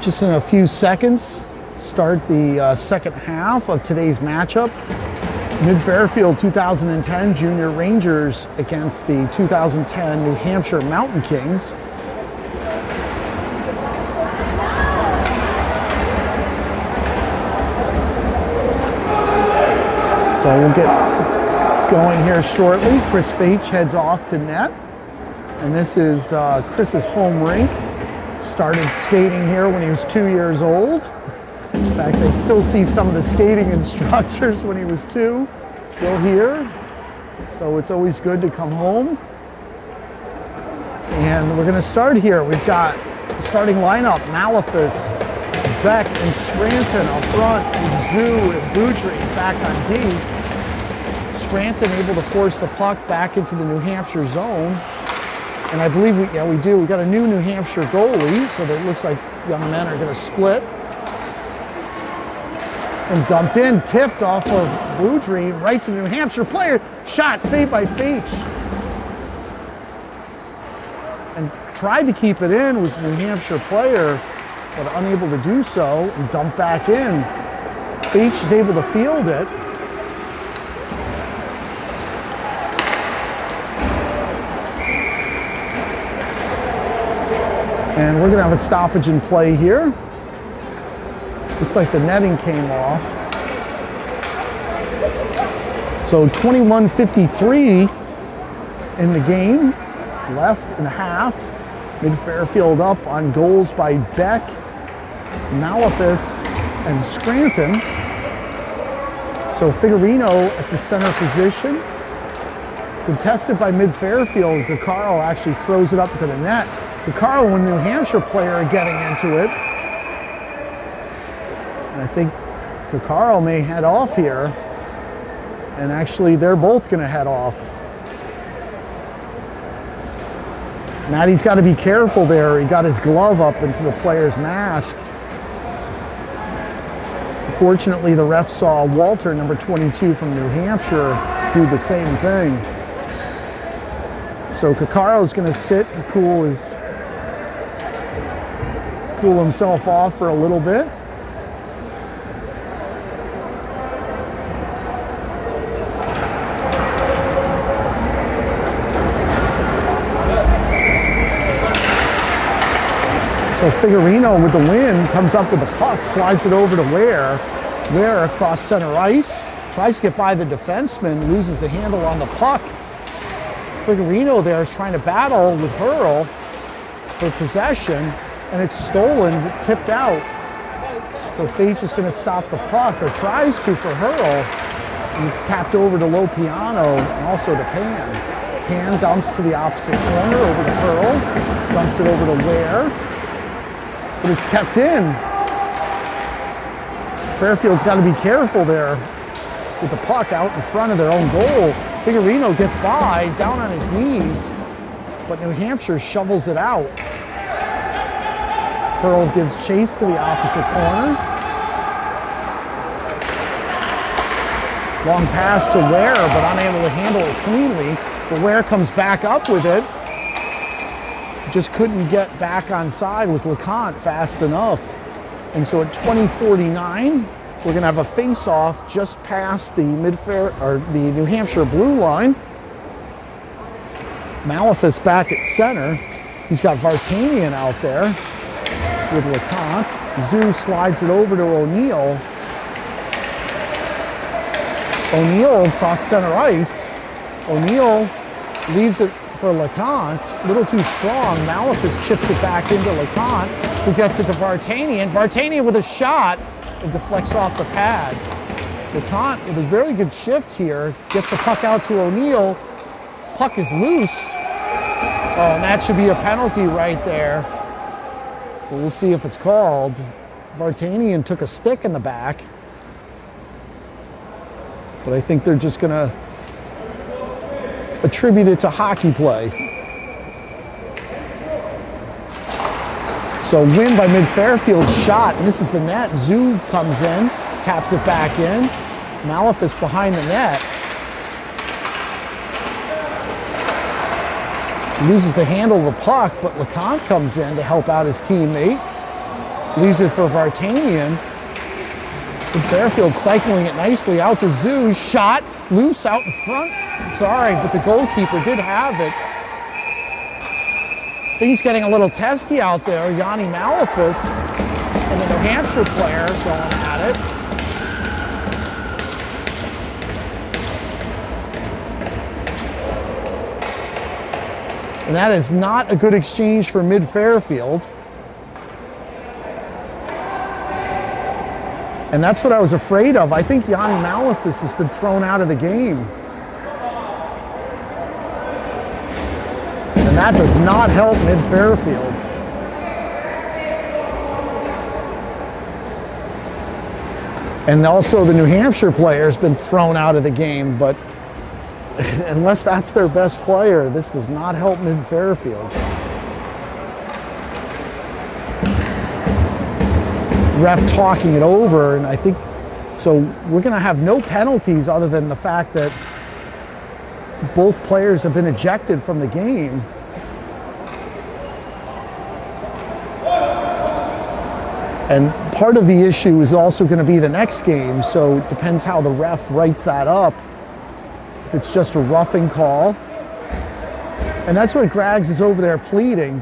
just in a few seconds, start the second half of today's matchup. Mid-Fairfield 2010 Junior Rangers against the 2010 New Hampshire Mountain Kings. So we'll get going here shortly. Chris Faich heads off to net. And this is Chris's home rink. Started skating here when he was 2 years old. In fact, I still see some of the skating instructors when he was 2, still here. So it's always good to come home. And we're gonna start here. We've got the starting lineup: Malefus, Beck, and Scranton up front, with Zoo and Boudry back on D. Scranton able to force the puck back into the New Hampshire zone. And I believe we do. We got a new New Hampshire goalie, so that it looks like young men are gonna split. And dumped in, tipped off of Boudry, right to the New Hampshire player. Shot, saved by Faich. And tried to keep it in, was the New Hampshire player, but unable to do so, and dumped back in. Faich is able to field it. And we're gonna have a stoppage in play here. Looks like the netting came off. So 21:53 in the game, left in the half. Mid-Fairfield up on goals by Beck, Malefus, and Scranton. So Figurino at the center position. Contested by Mid-Fairfield. Gaccaro actually throws it up to the net. Gaccaro and New Hampshire player are getting into it. And I think Gaccaro may head off here. And actually, they're both going to head off. Matty's got to be careful there. He got his glove up into the player's mask. Fortunately, the ref saw Walter, number 22 from New Hampshire, do the same thing. So Gaccaro's going to sit and cool himself off for a little bit. So Figurino with the win comes up with the puck, slides it over to Ware. Ware across center ice, tries to get by the defenseman, loses the handle on the puck. Figurino there is trying to battle with Hurl for possession, and it's stolen, tipped out. So Faich is going to stop the puck, or tries to, for Hurl, and it's tapped over to Lopiano and also to Pan. Pan dumps to the opposite corner over to Hurl, dumps it over to Ware, but it's kept in. Fairfield's got to be careful there with the puck out in front of their own goal. Figurino gets by, down on his knees, but New Hampshire shovels it out. Hurl gives chase to the opposite corner. Long pass to Ware, but unable to handle it cleanly. But Ware comes back up with it. Just couldn't get back on side, was LeConte fast enough. And so at 20:49, we're gonna have a face-off just past the the New Hampshire blue line. Malefus back at center. He's got Vartanian out there with LeConte. Zoo slides it over to O'Neill. O'Neill across center ice. O'Neill leaves it for LeConte, a little too strong. Malefus chips it back into LeConte, who gets it to Vartanian. Vartanian with a shot and deflects off the pads. LeConte with a very good shift here, gets the puck out to O'Neill. Puck is loose. Oh, and that should be a penalty right there. But we'll see if it's called. Vartanian took a stick in the back. But I think they're just gonna attribute it to hockey play. So win by Mid-Fairfield, shot, and this is the net. Zoo comes in, taps it back in. Malefus behind the net. Loses the handle of the puck, but LeConte comes in to help out his teammate. Leaves it for Vartanian. And Fairfield cycling it nicely out to Zoo. Shot loose out in front. Sorry, but the goalkeeper did have it. Things getting a little testy out there. Yanni Malefis and the New Hampshire player going at it. And that is not a good exchange for mid-Fairfield. And that's what I was afraid of. I think Yanni Malefis has been thrown out of the game. And that does not help mid-Fairfield. And also the New Hampshire player has been thrown out of the game, but unless that's their best player, this does not help mid-Fairfield. Ref talking it over, and I think, so we're gonna have no penalties other than the fact that both players have been ejected from the game. And part of the issue is also gonna be the next game, so it depends how the ref writes that up. If it's just a roughing call. And that's what Graggs is over there pleading,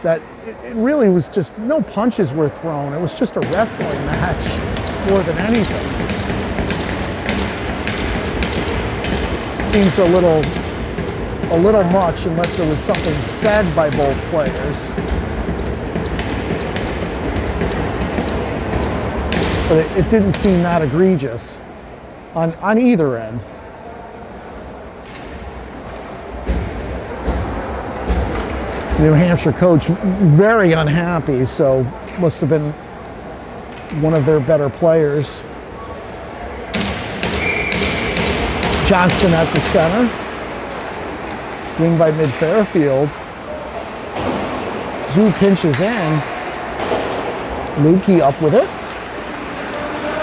that it really was just, no punches were thrown. It was just a wrestling match more than anything. It seems a little much unless there was something said by both players. But it didn't seem that egregious on either end. New Hampshire coach very unhappy, so must have been one of their better players. Johnston at the center. Wing by mid-Fairfield. Zoo pinches in. Lukey up with it.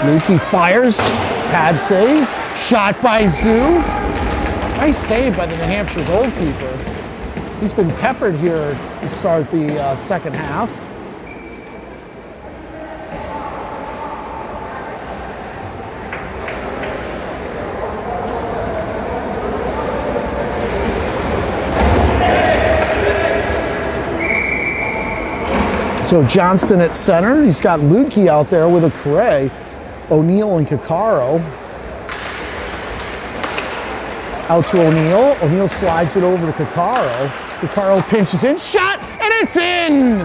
Lukey fires. Pad save. Shot by Zoo. Nice save by the New Hampshire goalkeeper. He's been peppered here to start the second half. So Johnston at center. He's got Lukey out there with a Correa, O'Neill and Caccaro. Out to O'Neill. O'Neill slides it over to Caccaro. Caccaro pinches in, shot, and it's in!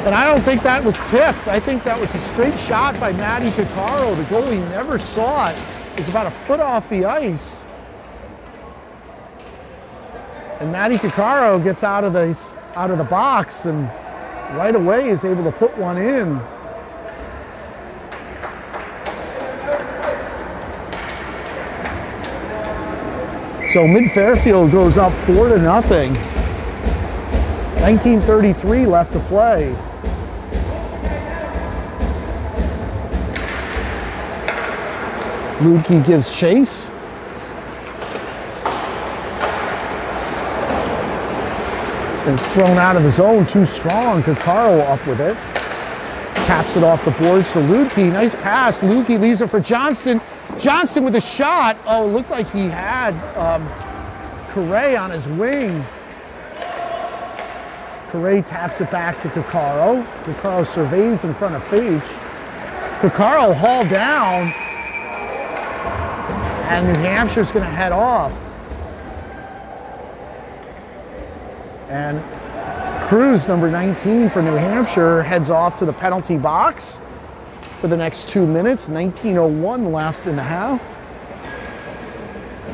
And I don't think that was tipped. I think that was a straight shot by Matty Caccaro. The goalie never saw it. It was about a foot off the ice. And Matty Caccaro gets out of the box and right away is able to put one in. So mid-Fairfield goes up 4-0. 19:33 left to play. Lukey gives chase. And it's thrown out of the zone, too strong. Caccaro up with it. Taps it off the boards to Lukey. Nice pass. Lukey leaves it for Johnston. Johnston with a shot. Oh, looked like he had Correa on his wing. Correa taps it back to Caccaro. Caccaro surveys in front of Fage. Caccaro hauled down. And New Hampshire's going to head off. And Cruz, number 19 for New Hampshire, heads off to the penalty box for the next 2 minutes. 19:01 left in the half.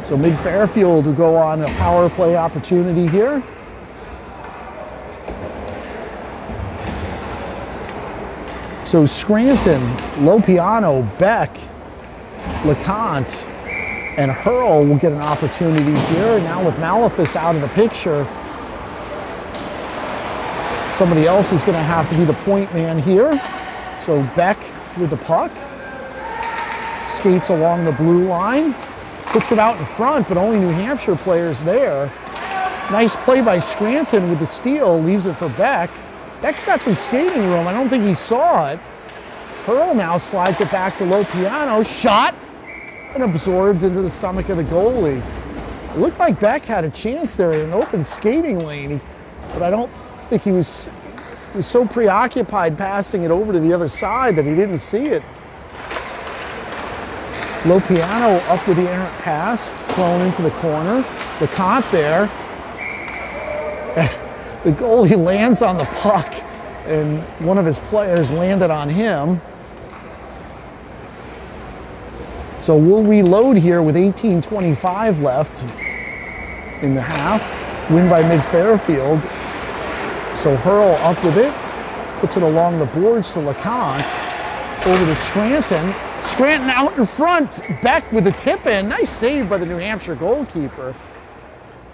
So mid-Fairfield will go on a power play opportunity here. So Scranton, Lopiano, Beck, LeConte, and Hurl will get an opportunity here. Now with Malefis out of the picture, somebody else is going to have to be the point man here. So Beck with the puck, skates along the blue line, puts it out in front, but only New Hampshire players there. Nice play by Scranton with the steal, leaves it for Beck. Beck's got some skating room. I don't think he saw it. Hurl now slides it back to Lopiano. Shot and absorbed into the stomach of the goalie. It looked like Beck had a chance there in an open skating lane, but I don't think he was so preoccupied passing it over to the other side that he didn't see it. Lopiano up with the errant pass, thrown into the corner. LeConte there. The goalie lands on the puck, and one of his players landed on him. So we'll reload here with 18:25 left in the half. Win by Mid-Fairfield. So Hurl up with it, puts it along the boards to LeConte, over to Scranton. Scranton out in front. Beck with a tip-in. Nice save by the New Hampshire goalkeeper.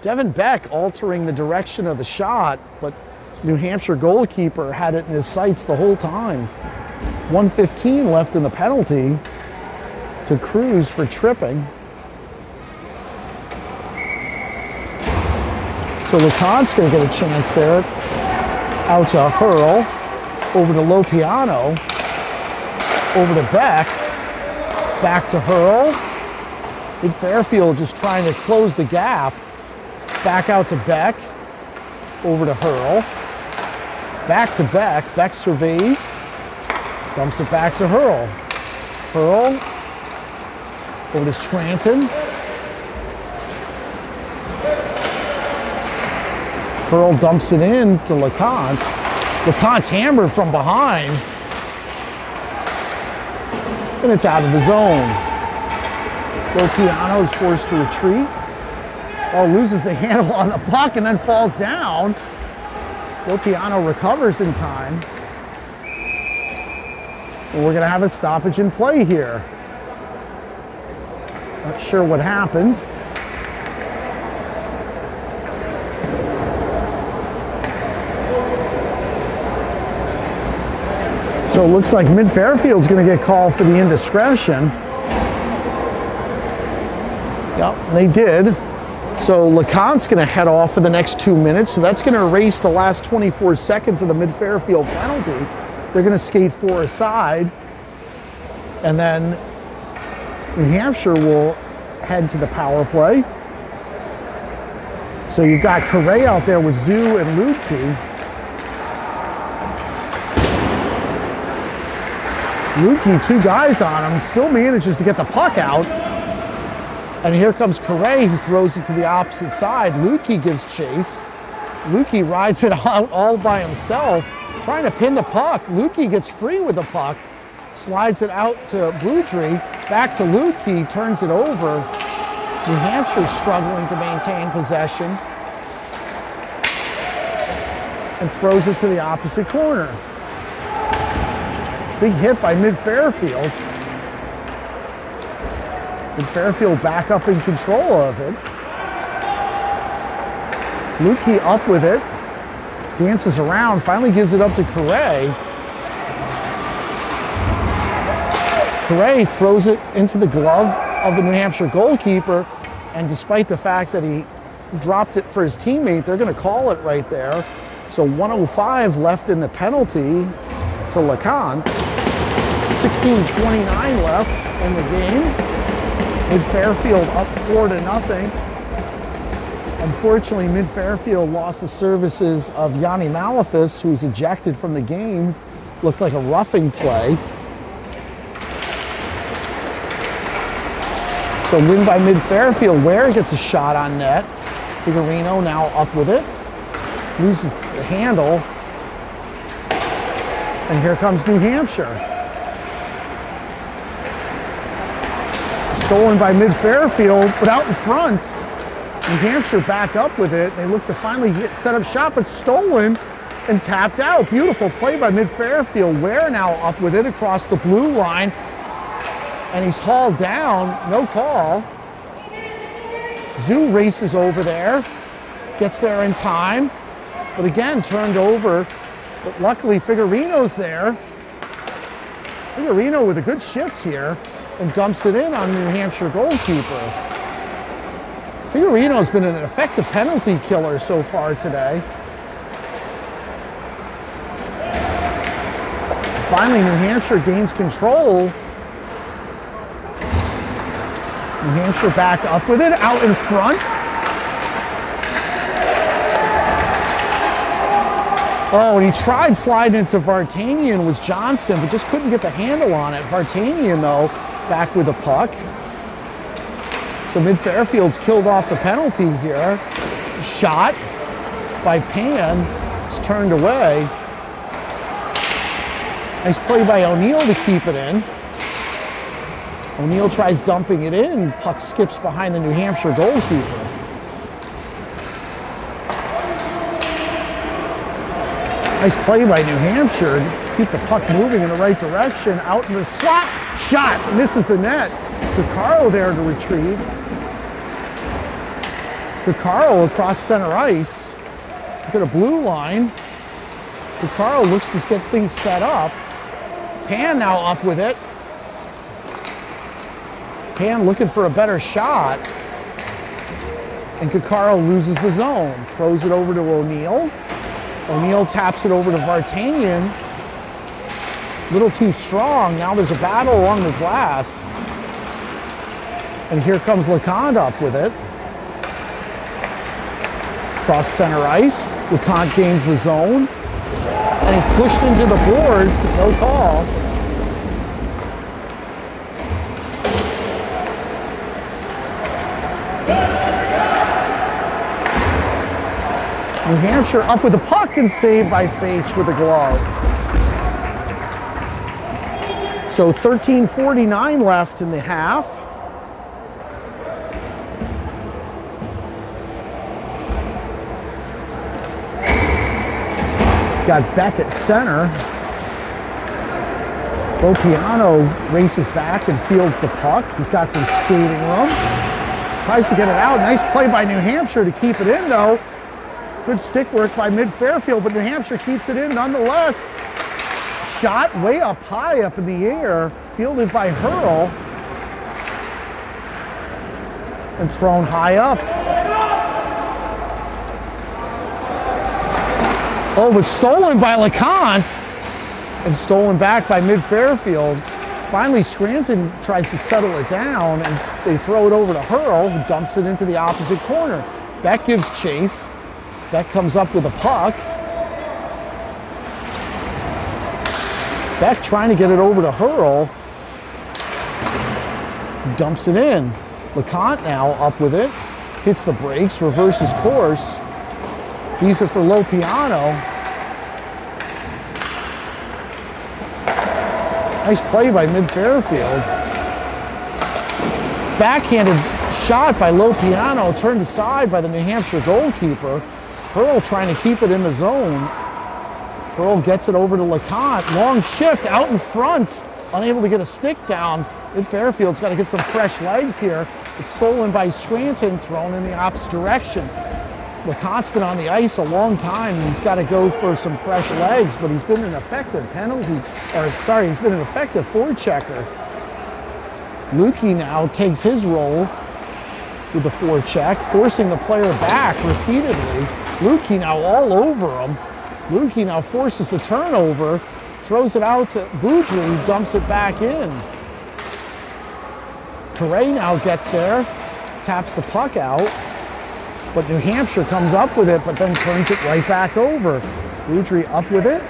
Devin Beck altering the direction of the shot, but New Hampshire goalkeeper had it in his sights the whole time. 1:15 left in the penalty to Cruz for tripping. So LeConte's going to get a chance there. Out to Hurl, over to Lopiano, over to Beck, back to Hurl. Mid-Fairfield just trying to close the gap. Back out to Beck, over to Hurl, back to Beck. Beck surveys, dumps it back to Hurl. Hurl, over to Scranton. Hurl dumps it in to LeConte. LeConte's hammered from behind, and it's out of the zone. Lopiano is forced to retreat. Loses the handle on the puck and then falls down. Lopiano recovers in time. And we're going to have a stoppage in play here. Not sure what happened. So it looks like Mid-Fairfield's going to get called for the indiscretion. Yep, they did. So LeConte's going to head off for the next 2 minutes. So that's going to erase the last 24 seconds of the Mid-Fairfield penalty. They're going to skate 4 aside. And then New Hampshire will head to the power play. So you've got Correa out there with Zoo and Ludke. Ludke, 2 guys on him, still manages to get the puck out. And here comes Correa, who throws it to the opposite side. Ludke gives chase. Ludke rides it out all by himself, trying to pin the puck. Ludke gets free with the puck, slides it out to Boudry, back to Ludke, turns it over. New Hampshire struggling to maintain possession and throws it to the opposite corner. Big hit by Mid-Fairfield. Mid-Fairfield back up in control of it. Ludke up with it, dances around, finally gives it up to Correa. Correa throws it into the glove of the New Hampshire goalkeeper, and despite the fact that he dropped it for his teammate, they're going to call it right there. So 1:05 left in the penalty to LeConte. 16:29 left in the game. Mid-Fairfield up 4-0. Unfortunately, Mid-Fairfield lost the services of Yanni Malafis, who's ejected from the game. Looked like a roughing play. So win by Mid-Fairfield. Ware gets a shot on net. Figurino now up with it. Loses the handle. And here comes New Hampshire. Stolen by Mid-Fairfield, but out in front. New Hampshire back up with it. They look to finally set up shop, but stolen and tapped out. Beautiful play by Mid-Fairfield. Ware now up with it across the blue line. And he's hauled down, no call. Zoo races over there, gets there in time, but again turned over. But luckily Figurino's there. Figurino with a good shift here and dumps it in on New Hampshire goalkeeper. Fiorino's been an effective penalty killer so far today. Finally, New Hampshire gains control. New Hampshire back up with it, out in front. Oh, and he tried sliding into Vartanian was Johnston, but just couldn't get the handle on it. Vartanian, though, back with the puck. So Mid-Fairfield's killed off the penalty here. Shot by Pan. It's turned away. Nice play by O'Neill to keep it in. O'Neill tries dumping it in. Puck skips behind the New Hampshire goalkeeper. Nice play by New Hampshire to keep the puck moving in the right direction. Out in the slot. Shot. Misses the net. Coccaro there to retrieve. Coccaro across center ice. Look at a blue line. Coccaro looks to get things set up. Pan now up with it. Pan looking for a better shot. And Coccaro loses the zone. Throws it over to O'Neill. O'Neill taps it over to Vartanian. A little too strong. Now there's a battle along the glass. And here comes LeConte up with it. Cross center ice. LeConte gains the zone. And he's pushed into the boards, but no call. New Hampshire up with the puck and saved by Faitch with a glove. So 13:49 left in the half. Got Beck at center. Lopiano races back and fields the puck. He's got some skating room. Tries to get it out. Nice play by New Hampshire to keep it in, though. Good stick work by Mid-Fairfield, but New Hampshire keeps it in nonetheless. Shot way up high up in the air, fielded by Hurl. And thrown high up. Oh, but stolen by LeConte and stolen back by Mid-Fairfield. Finally, Scranton tries to settle it down, and they throw it over to Hurl, who dumps it into the opposite corner. Beck gives chase. Beck comes up with a puck. Beck trying to get it over to Hurl. Dumps it in. LeConte now up with it. Hits the brakes, reverses course. These are for Lopiano. Nice play by Mid-Fairfield. Backhanded shot by Lopiano, turned aside by the New Hampshire goalkeeper. Hurl trying to keep it in the zone. Hurl gets it over to LeConte. Long shift out in front. Unable to get a stick down. Mid-Fairfield's got to get some fresh legs here. It's stolen by Scranton, thrown in the opposite direction. LeConte's been on the ice a long time, and he's got to go for some fresh legs, but he's been an effective he's been an effective forechecker. Lukey now takes his role with the forecheck, forcing the player back repeatedly. Lukey now all over him. Lukey now forces the turnover, throws it out to Boudry, dumps it back in. Correa now gets there, taps the puck out, but New Hampshire comes up with it, but then turns it right back over. Boudry up with it,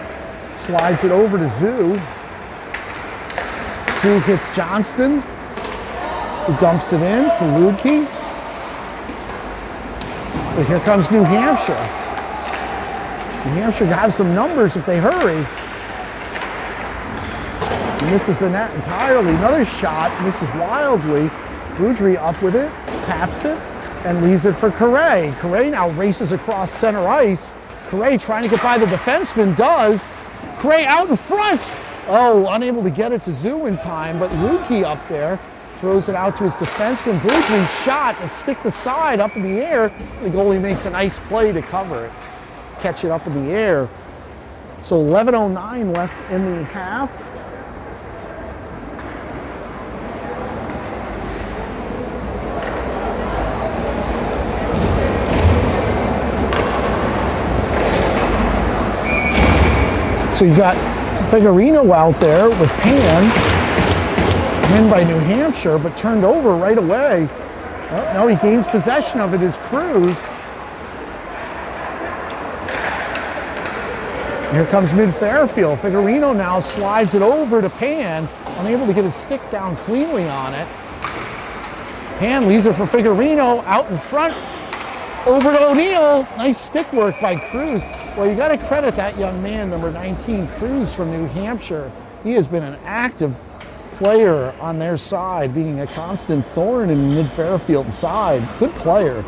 slides it over to Zoo. Zoo hits Johnston, who dumps it in to Ludke. But here comes New Hampshire. New Hampshire has some numbers if they hurry. Misses the net entirely. Another shot, misses wildly. Boudry up with it, taps it, and leaves it for Correa. Correa now races across center ice. Correa trying to get by the defenseman, does. Correa out in front. Oh, unable to get it to Zoo in time, but Lukey up there throws it out to his defenseman. Boudry's shot that's sticked aside up in the air. The goalie makes a nice play to cover it, to catch it up in the air. So 11:09 left in the half. So you got Figurino out there with Pan. Win by New Hampshire, but turned over right away. Well, now he gains possession of it as Cruz. Here comes mid-Fairfield. Figurino now slides it over to Pan, unable to get his stick down cleanly on it. Pan leaves it for Figurino out in front. Over to O'Neill. Nice stick work by Cruz. Well, you got to credit that young man, number 19, Cruz from New Hampshire. He has been an active player on their side, being a constant thorn in mid-Fairfield's side. Good player.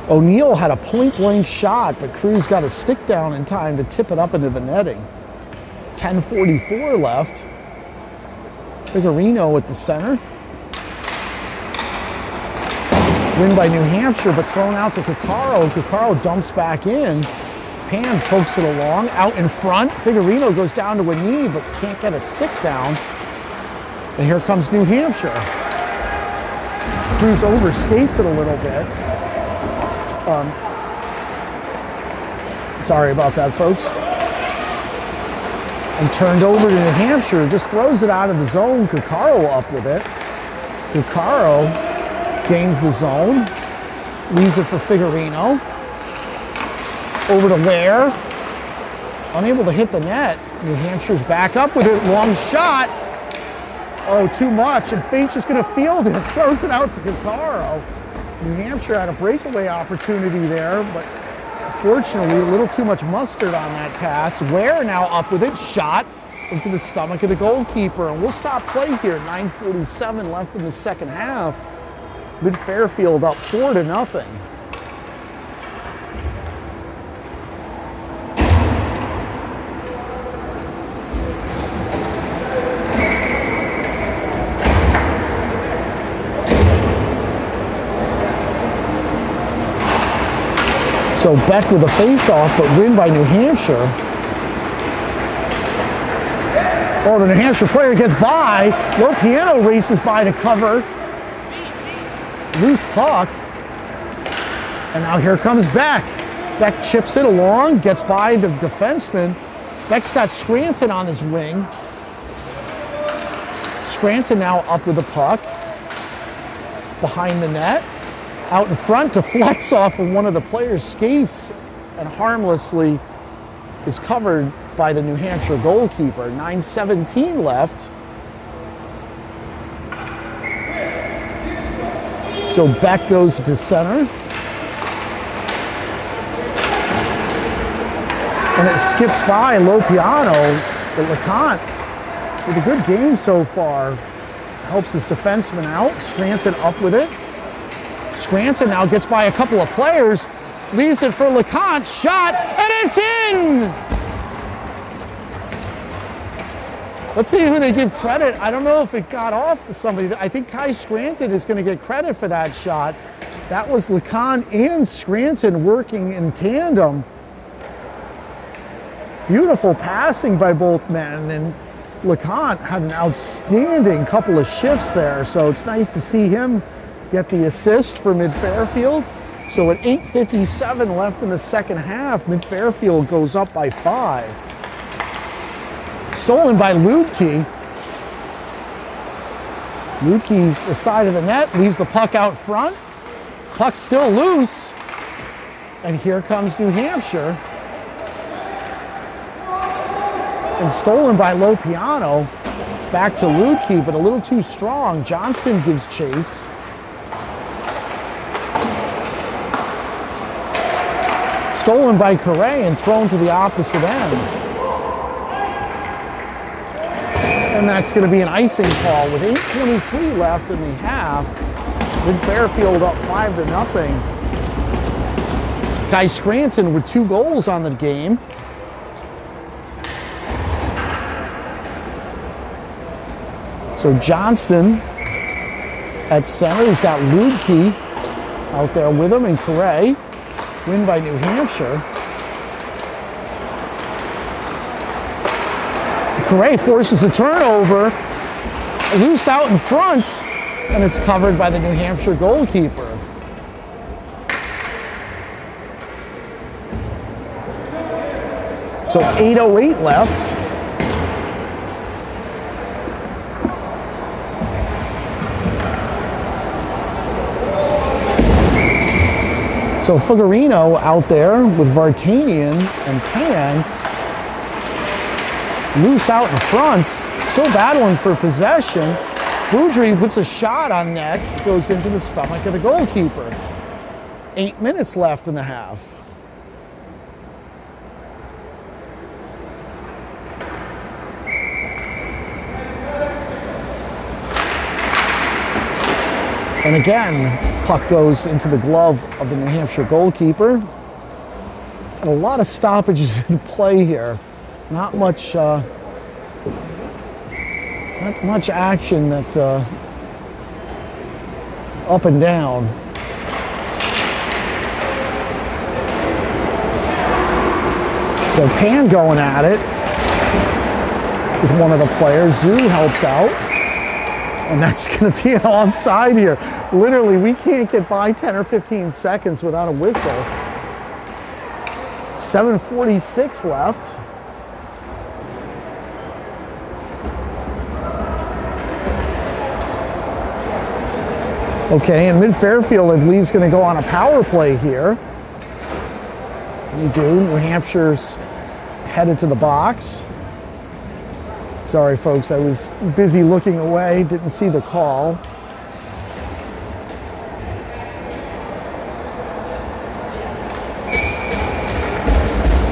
O'Neill had a point-blank shot, but Cruz got a stick down in time to tip it up into the netting. 10:44 left. Figurino at the center. Win by New Hampshire, but thrown out to Coccaro. Coccaro dumps back in. Pan pokes it along, out in front. Figurino goes down to a knee, but can't get a stick down. And here comes New Hampshire. Cruz overskates it a little bit. Sorry about that, folks. And turned over to New Hampshire, just throws it out of the zone. Coccaro up with it. Coccaro gains the zone, leaves it for Figurino. Over to Ware, unable to hit the net. New Hampshire's back up with it, long shot. Oh, too much, and Fate's just gonna field it, throws it out to Coccaro. New Hampshire had a breakaway opportunity there, but unfortunately a little too much mustard on that pass. Ware now up with it, shot into the stomach of the goalkeeper, and we'll stop play here. 9:47 left in the second half. Mid-Fairfield up 4-0. So Beck with a face-off, but win by New Hampshire. Oh, the New Hampshire player gets by. Lopiano races by to cover. Loose puck. And now here comes Beck. Beck chips it along, gets by the defenseman. Beck's got Scranton on his wing. Scranton now up with the puck. Behind the net. Out in front, deflects off of one of the players' skates and harmlessly is covered by the New Hampshire goalkeeper. 9:17 left. So Beck goes to center. And it skips by Lopiano, but LeConte, with a good game so far, helps his defenseman out. Scranton up with it. Scranton now gets by a couple of players, leaves it for LeConte, shot, and it's in! Let's see who they give credit. I don't know if it got off to somebody. I think Kai Scranton is going to get credit for that shot. That was LeConte and Scranton working in tandem. Beautiful passing by both men, and LeConte had an outstanding couple of shifts there, so it's nice to see him get the assist for Mid-Fairfield. So at 8:57 left in the second half, Mid-Fairfield goes up by 5. Stolen by Lubke. Lubke's the side of the net, leaves the puck out front. Puck's still loose. And here comes New Hampshire. And stolen by Lopiano. Back to Lubke, but a little too strong. Johnston gives chase. Stolen by Correa and thrown to the opposite end. And that's going to be an icing call with 8:23 left in the half. Mid-Fairfield up 5-0. Kai Scranton with 2 goals on the game. So Johnston at center. He's got Lubke out there with him and Correa. Win by New Hampshire. Correa forces a turnover, loose out in front, and it's covered by the New Hampshire goalkeeper. So 8:08 left. So Figueroa out there with Vartanian and Pan. Loose out in front, still battling for possession. Boudry puts a shot on net, goes into the stomach of the goalkeeper. 8 minutes left in the half. And again, puck goes into the glove of the New Hampshire goalkeeper. And a lot of stoppages in play here. Not much action that up and down. So Pan going at it with one of the players. Zoo helps out. And that's going to be an offside here. Literally, we can't get by 10 or 15 seconds without a whistle. 7:46 left. Okay, and mid-Fairfield, I believe, is going to go on a power play here. We do. New Hampshire's headed to the box. Sorry, folks, I was busy looking away, didn't see the call.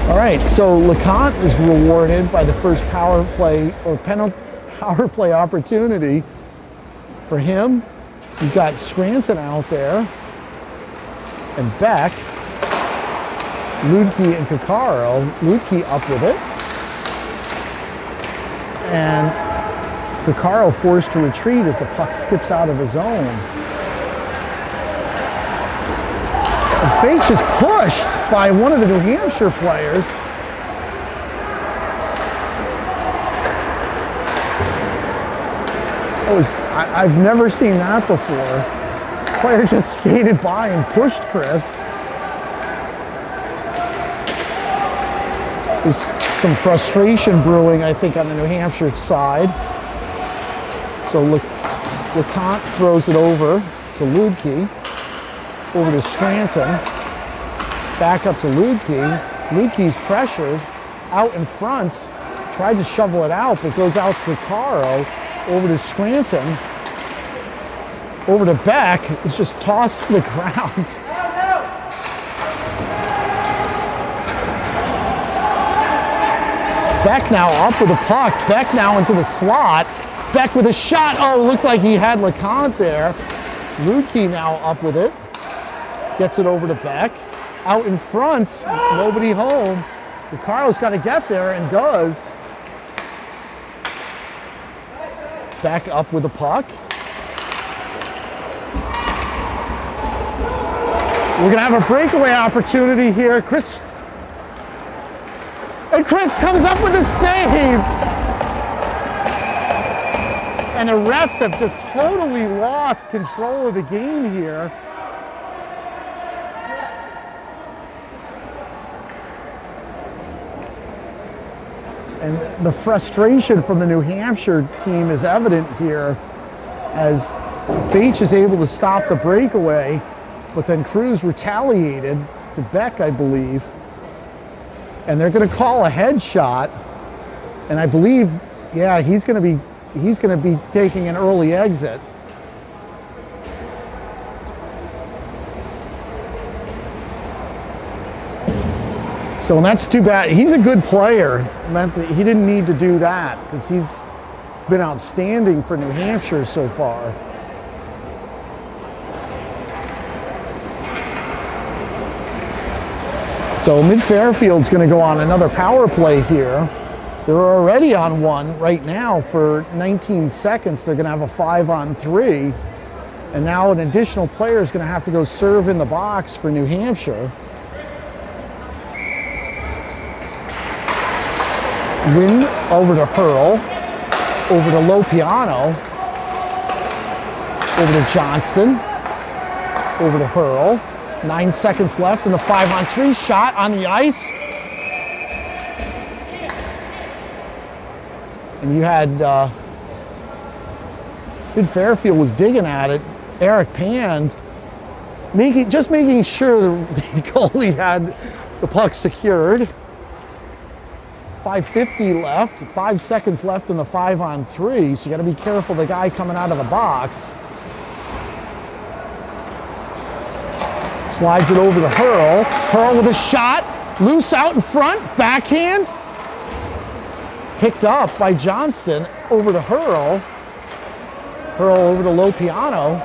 All right, so LeConte is rewarded by the first power play or power play opportunity for him. You've got Scranton out there, and Beck, Ludke and Kakaro. Ludke up with it. And Kakaro forced to retreat as the puck skips out of the zone. And Faitch is pushed by one of the New Hampshire players. I've never seen that before. Player just skated by and pushed Chris. There's some frustration brewing, I think, on the New Hampshire side. So LeConte throws it over to Ludke, over to Scranton, back up to Ludke. Ludke's pressured, out in front, tried to shovel it out, but goes out to Kakaro, over to Scranton, over to Beck. It's just tossed to the ground. Beck now up with the puck. Beck now into the slot. Beck with a shot. Oh, looked like he had LeConte there. Ludke now up with it. Gets it over to Beck. Out in front, nobody home. Ricardo's got to get there and does. Beck up with the puck. We're going to have a breakaway opportunity here. Chris comes up with a save. And the refs have just totally lost control of the game here. And the frustration from the New Hampshire team is evident here as Faitch is able to stop the breakaway, but then Cruz retaliated to Beck, I believe. And they're going to call a headshot, and I believe, yeah, he's going to be taking an early exit. So, and that's too bad. He's a good player. He didn't need to do that because he's been outstanding for New Hampshire so far. So mid-Fairfield's going to go on another power play here. They're already on one right now for 19 seconds. They're going to have a 5-on-3. And now an additional player is going to have to go serve in the box for New Hampshire. Win over to Hurl, over to Lopiano, over to Johnston, over to Hurl. 9 seconds left in the 5-on-3, shot on the ice. And you had Mid Fairfield was digging at it. Eric panned, just making sure the goalie had the puck secured. 5:50 left, 5 seconds left in the 5-on-3, so you got to be careful the guy coming out of the box. Slides it over to Hurl. Hurl with a shot, loose out in front, backhand. Picked up by Johnston, over to Hurl. Hurl over to Lopiano.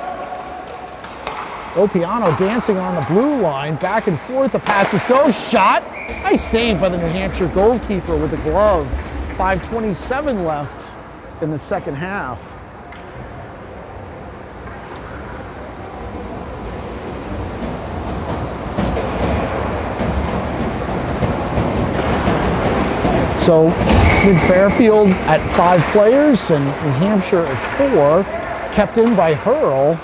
Lopiano dancing on the blue line, back and forth, the passes go, shot. Nice save by the New Hampshire goalkeeper with the glove. 5:27 left in the second half. So Mid Fairfield at 5 players and New Hampshire at 4, kept in by Hurl.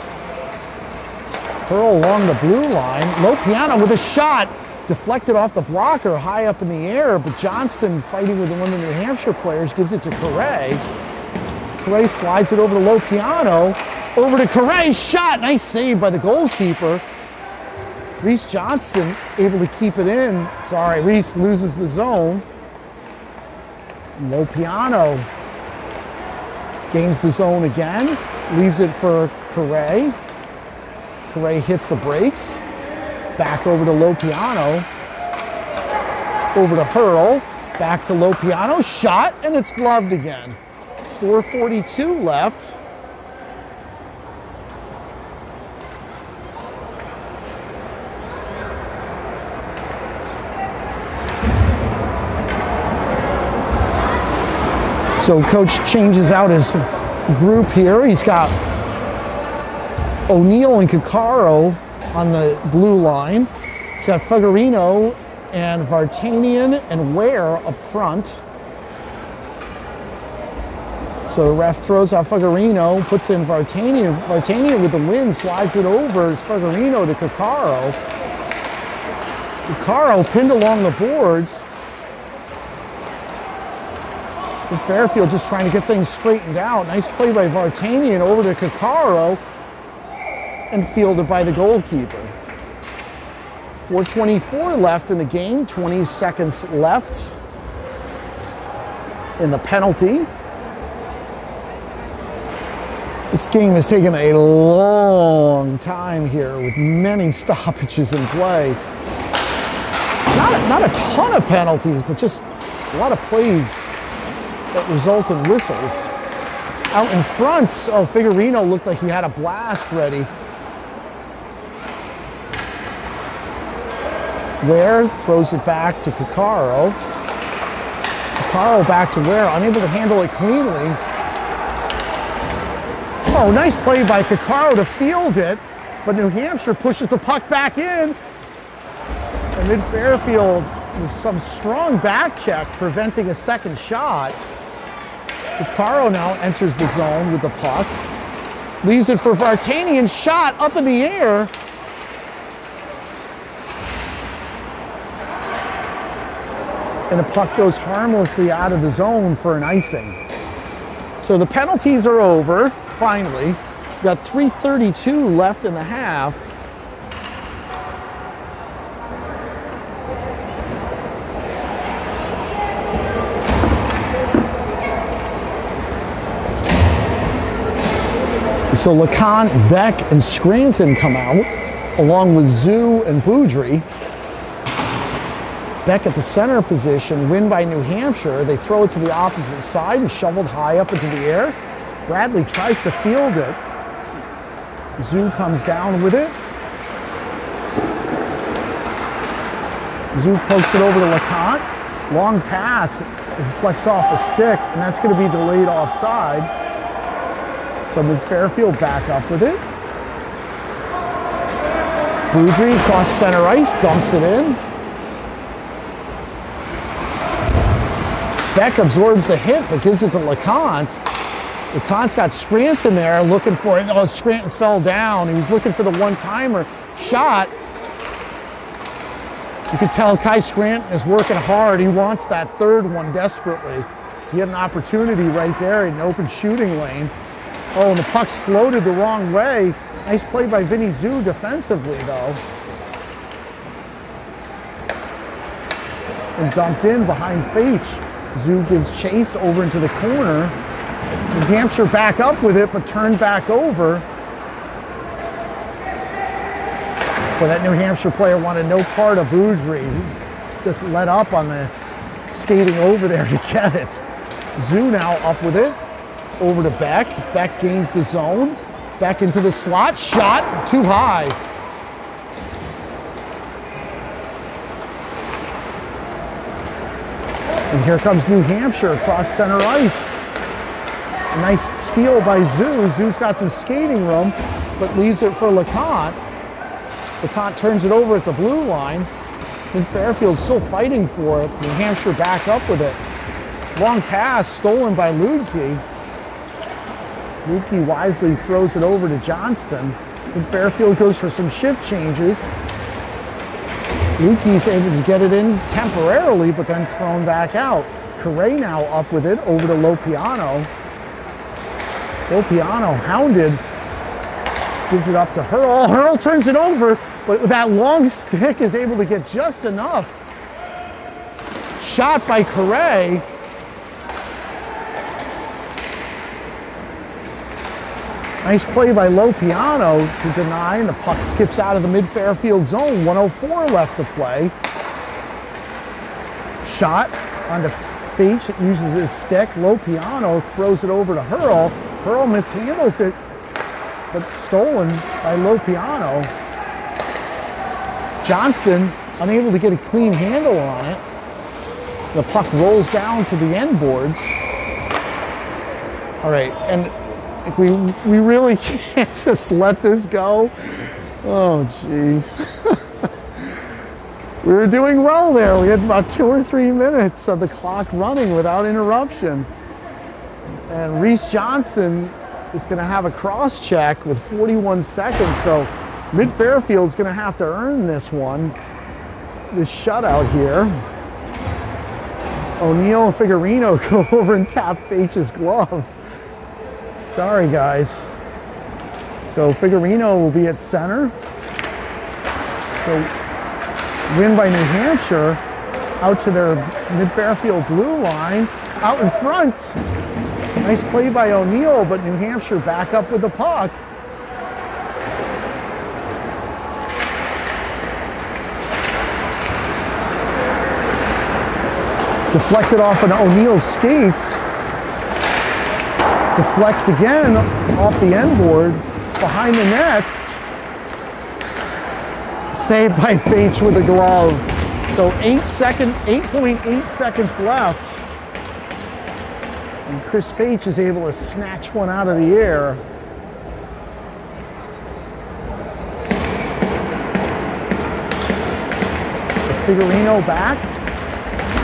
Hurl along the blue line. Lopiano with a shot, deflected off the blocker high up in the air, but Johnston fighting with one of the New Hampshire players gives it to Correa. Correa slides it over to Lopiano, over to Correa, shot, nice save by the goalkeeper. Reese Johnston able to keep it in. Sorry, Reese loses the zone. Lopiano gains the zone again, leaves it for Correa. Correa hits the brakes. Back over to Lopiano. Over to Hurl. Back to Lopiano. Shot, and it's gloved again. 4:42 left. So coach changes out his group here. He's got O'Neill and Caccaro on the blue line. He's got Fuggerino and Vartanian and Ware up front. So the ref throws out Fuggerino, puts in Vartanian. Vartanian with the win slides it over as Fuggerino to Caccaro. Caccaro pinned along the boards. And Fairfield just trying to get things straightened out. Nice play by Vartanian over to Caccaro and fielded by the goalkeeper. 4:24 left in the game, 20 seconds left in the penalty. This game has taken a long time here with many stoppages in play. Not a ton of penalties, but just a lot of plays that result in whistles. Out in front, oh, Figurino looked like he had a blast ready. Ware throws it back to Caccaro. Caccaro back to Ware, unable to handle it cleanly. Oh, nice play by Caccaro to field it, but New Hampshire pushes the puck back in. And Mid Fairfield with some strong back check preventing a second shot. Caccaro now enters the zone with the puck. Leaves it for Vartanian, shot up in the air. And the puck goes harmlessly out of the zone for an icing. So the penalties are over, finally. We've got 3:32 left in the half. So LeConte, Beck, and Scranton come out, along with Zoo and Boudry. Beck at the center position, win by New Hampshire. They throw it to the opposite side and shoveled high up into the air. Bradley tries to field it. Zoo comes down with it. Zoo pokes it over to LeConte. Long pass, it flex off the stick, and that's going to be delayed offside. So Mid Fairfield back up with it. Boudry across center ice, dumps it in. Beck absorbs the hit, but gives it to LeConte. LeConte's got Scranton there looking for it. Oh, Scranton fell down. He was looking for the one-timer shot. You could tell Kai Scranton is working hard. He wants that third one desperately. He had an opportunity right there in an open shooting lane. Oh, and the puck's floated the wrong way. Nice play by Vinny Zhu defensively, though. And dumped in behind Faitch. Zhu gives chase over into the corner. New Hampshire back up with it, but turned back over. But that New Hampshire player wanted no part of Boudry. He just let up on the skating over there to get it. Zhu now up with it. Over to Beck. Beck gains the zone. Beck into the slot. Shot too high. And here comes New Hampshire across center ice. A nice steal by Zhu. Zhu's got some skating room, but leaves it for LeConte. LeConte turns it over at the blue line. And Fairfield's still fighting for it. New Hampshire back up with it. Long pass stolen by Ludke. Ludke wisely throws it over to Johnston. And Fairfield goes for some shift changes. Ludke's able to get it in temporarily, but then thrown back out. Correa now up with it over to Lopiano. Lopiano hounded. Gives it up to Hurl. Hurl turns it over, but with that long stick is able to get just enough. Shot by Correa. Nice play by Lopiano to deny, and the puck skips out of the mid-Fairfield zone. 1:04 left to play. Shot onto Faitch. It uses his stick. Lopiano throws it over to Hurl. Hurl mishandles it, but stolen by Lopiano. Johnston unable to get a clean handle on it. The puck rolls down to the end boards. All right, and we really can't just let this go. Oh, jeez. We were doing well there. We had about 2 or 3 minutes of the clock running without interruption. And Reese Johnson is going to have a cross check with 41 seconds. So mid-Fairfield's going to have to earn this one, this shutout here. O'Neill and Figurino go over and tap Faitch's glove. Sorry, guys. So Figurino will be at center. So win by New Hampshire out to their mid-Fairfield blue line. Out in front. Nice play by O'Neill, but New Hampshire back up with the puck. Deflected off an O'Neill's skates. Deflects again off the end board, behind the net. Saved by Faitch with a glove. So 8.8 seconds left. And Chris Faitch is able to snatch one out of the air. Figurino back.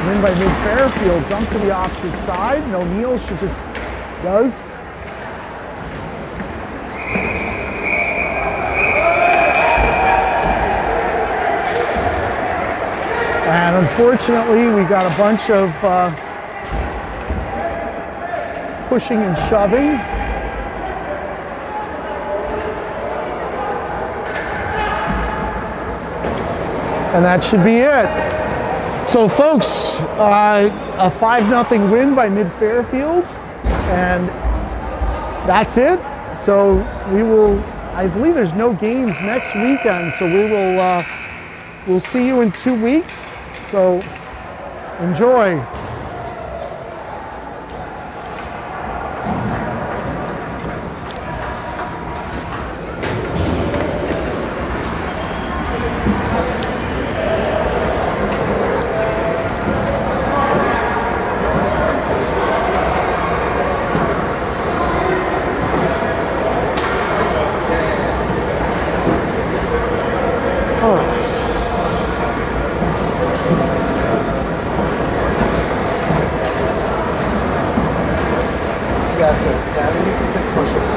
Win by mid-Fairfield. Dump to the opposite side. And O'Neill should just does. And unfortunately, we got a bunch of pushing and shoving. And that should be it. So folks, a 5-0 win by mid-Fairfield, and that's it. So we will, I believe there's no games next weekend, so we will, we'll see you in 2 weeks. So enjoy. That's it. Yeah, I mean, you can push it.